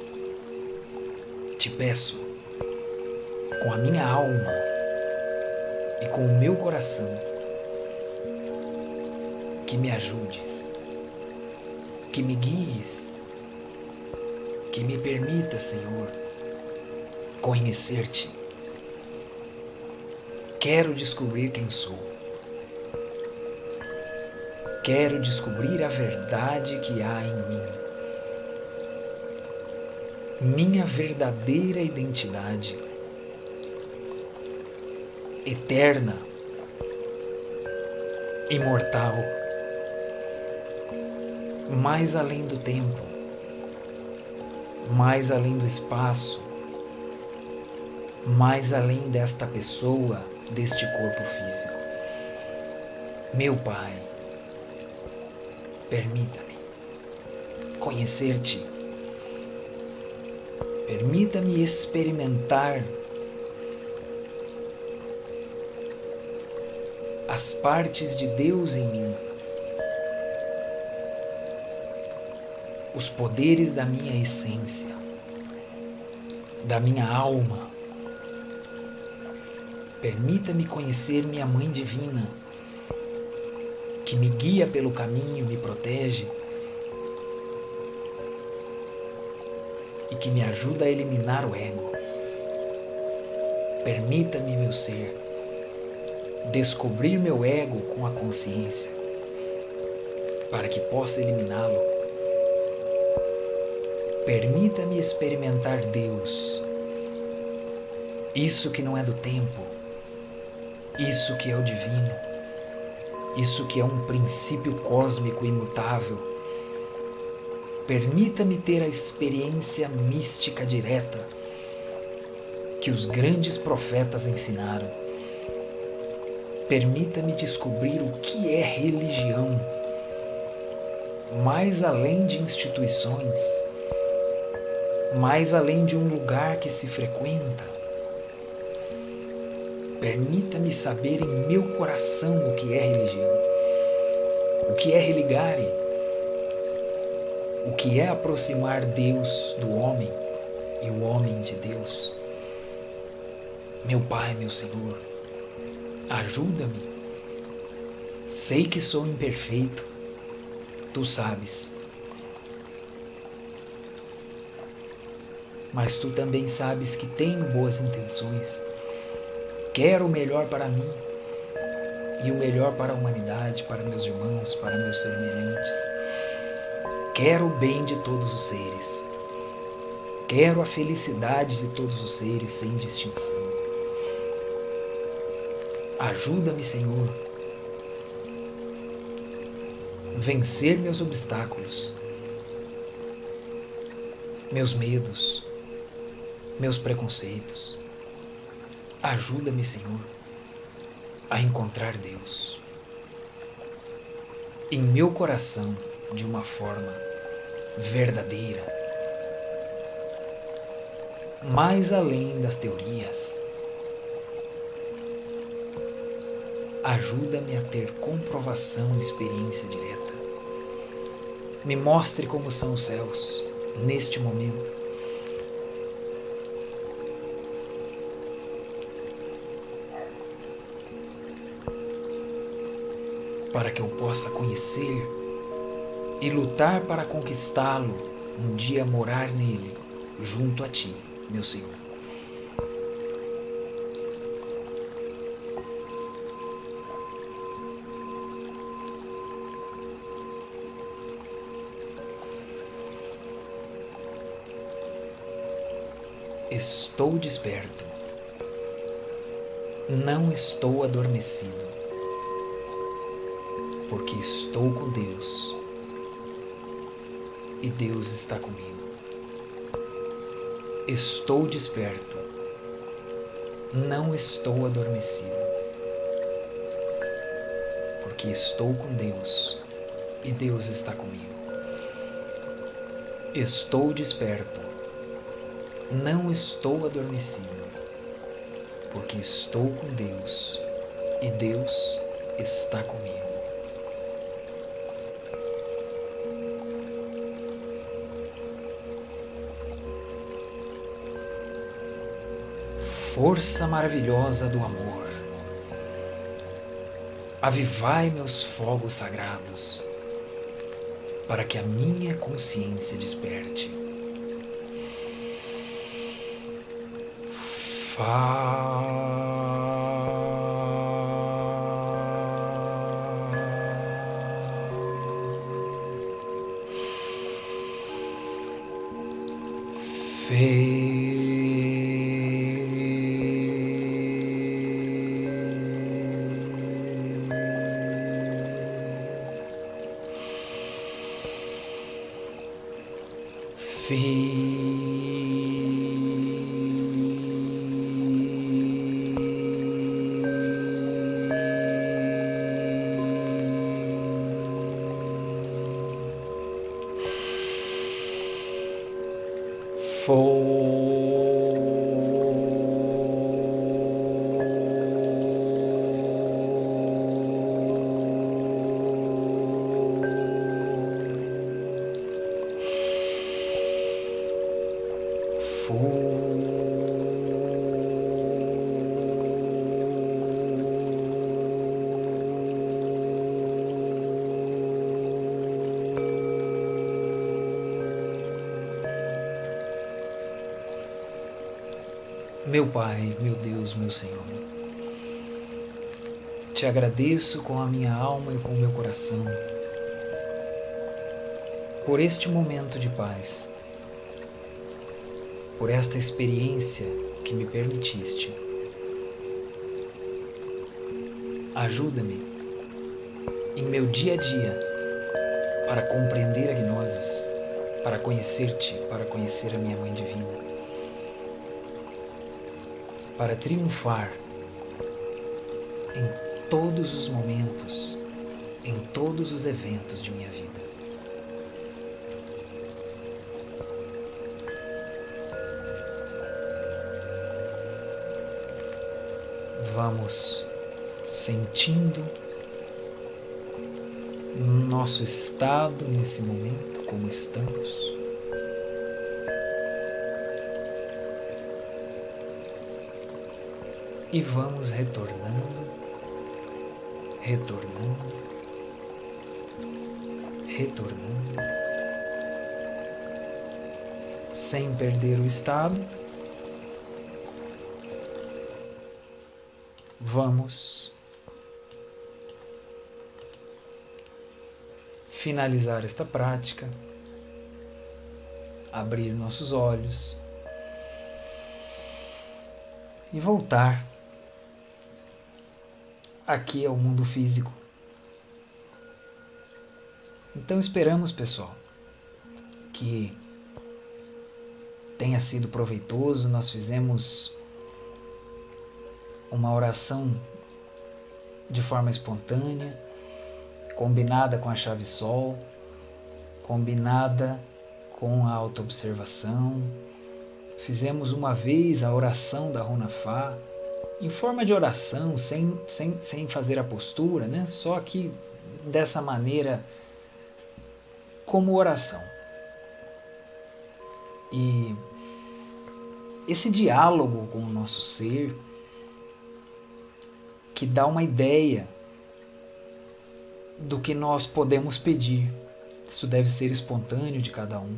te peço, com a minha alma e com o meu coração, que me ajudes, que me guies, que me permita, Senhor, conhecer-te. Quero descobrir quem sou. Quero descobrir a verdade que há em mim. Minha verdadeira identidade, eterna, imortal, mais além do tempo, mais além do espaço, mais além desta pessoa, deste corpo físico. Meu Pai, permita-me conhecer-te, permita-me experimentar as partes de Deus em mim, os poderes da minha essência, da minha alma. Permita-me conhecer minha Mãe Divina, que me guia pelo caminho, me protege e que me ajuda a eliminar o ego. Permita-me, meu ser, descobrir meu ego com a consciência, para que possa eliminá-lo. Permita-me experimentar Deus, isso que não é do tempo, isso que é o divino, isso que é um princípio cósmico imutável. Permita-me ter a experiência mística direta que os grandes profetas ensinaram. Permita-me descobrir o que é religião, mais além de instituições, mais além de um lugar que se frequenta. Permita-me saber em meu coração o que é religião, o que é religare, o que é aproximar Deus do homem e o homem de Deus. Meu Pai, meu Senhor, ajuda-me. Sei que sou imperfeito, tu sabes. Mas tu também sabes que tenho boas intenções. Quero o melhor para mim e o melhor para a humanidade, para meus irmãos, para meus semelhantes. Quero o bem de todos os seres. Quero a felicidade de todos os seres sem distinção. Ajuda-me, Senhor, vencer meus obstáculos, meus medos, meus preconceitos. Ajuda-me, Senhor, a encontrar Deus em meu coração de uma forma verdadeira, mais além das teorias. Ajuda-me a ter comprovação e experiência direta. Me mostre como são os céus neste momento. Para que eu possa conhecer e lutar para conquistá-lo, um dia morar nele, junto a ti, meu Senhor. Estou desperto, não estou adormecido. porque estou com Deus e Deus está comigo. Estou desperto, não estou adormecido, porque estou com Deus e Deus está comigo. Estou desperto, não estou adormecido, porque estou com Deus e Deus está comigo. Força maravilhosa do amor, avivai meus fogos sagrados, para que a minha consciência desperte. Meu Pai, meu Deus, meu Senhor, te agradeço com a minha alma e com o meu coração por este momento de paz, por esta experiência que me permitiste. Ajuda-me em meu dia a dia para compreender a Gnosis, para conhecer-te, para conhecer a minha Mãe Divina, para triunfar em todos os momentos, em todos os eventos de minha vida. Vamos sentindo nosso estado nesse momento, como estamos. E vamos retornando, sem perder o estado. Vamos finalizar esta prática, abrir nossos olhos e voltar aqui ao mundo físico. Então esperamos, pessoal, que tenha sido proveitoso. Nós fizemos uma oração de forma espontânea, combinada com a chave Sol, combinada com a autoobservação. Fizemos uma vez a oração da Runa Fá, em forma de oração, sem fazer a postura, né? Só que dessa maneira, como oração. E esse diálogo com o nosso ser, que dá uma ideia do que nós podemos pedir. Isso deve ser espontâneo de cada um,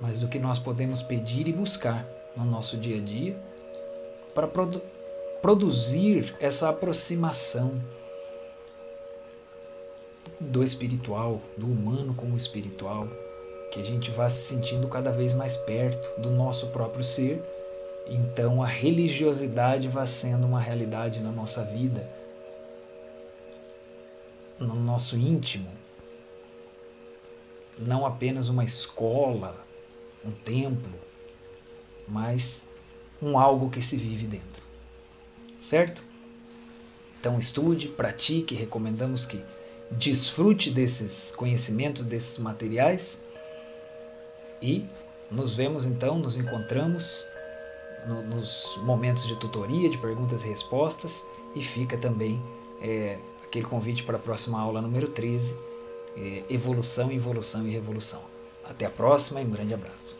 mas do que nós podemos pedir e buscar no nosso dia a dia para produzir essa aproximação do espiritual, do humano com o espiritual, que a gente vá se sentindo cada vez mais perto do nosso próprio ser. Então a religiosidade vai sendo uma realidade na nossa vida, no nosso íntimo, não apenas uma escola, um templo, mas um algo que se vive dentro. Certo? Então estude, pratique, recomendamos que desfrute desses conhecimentos, desses materiais e nos vemos então, nos encontramos nos momentos de tutoria, de perguntas e respostas, e fica também aquele convite para a próxima aula número 13, evolução, involução e revolução. Até a próxima e um grande abraço.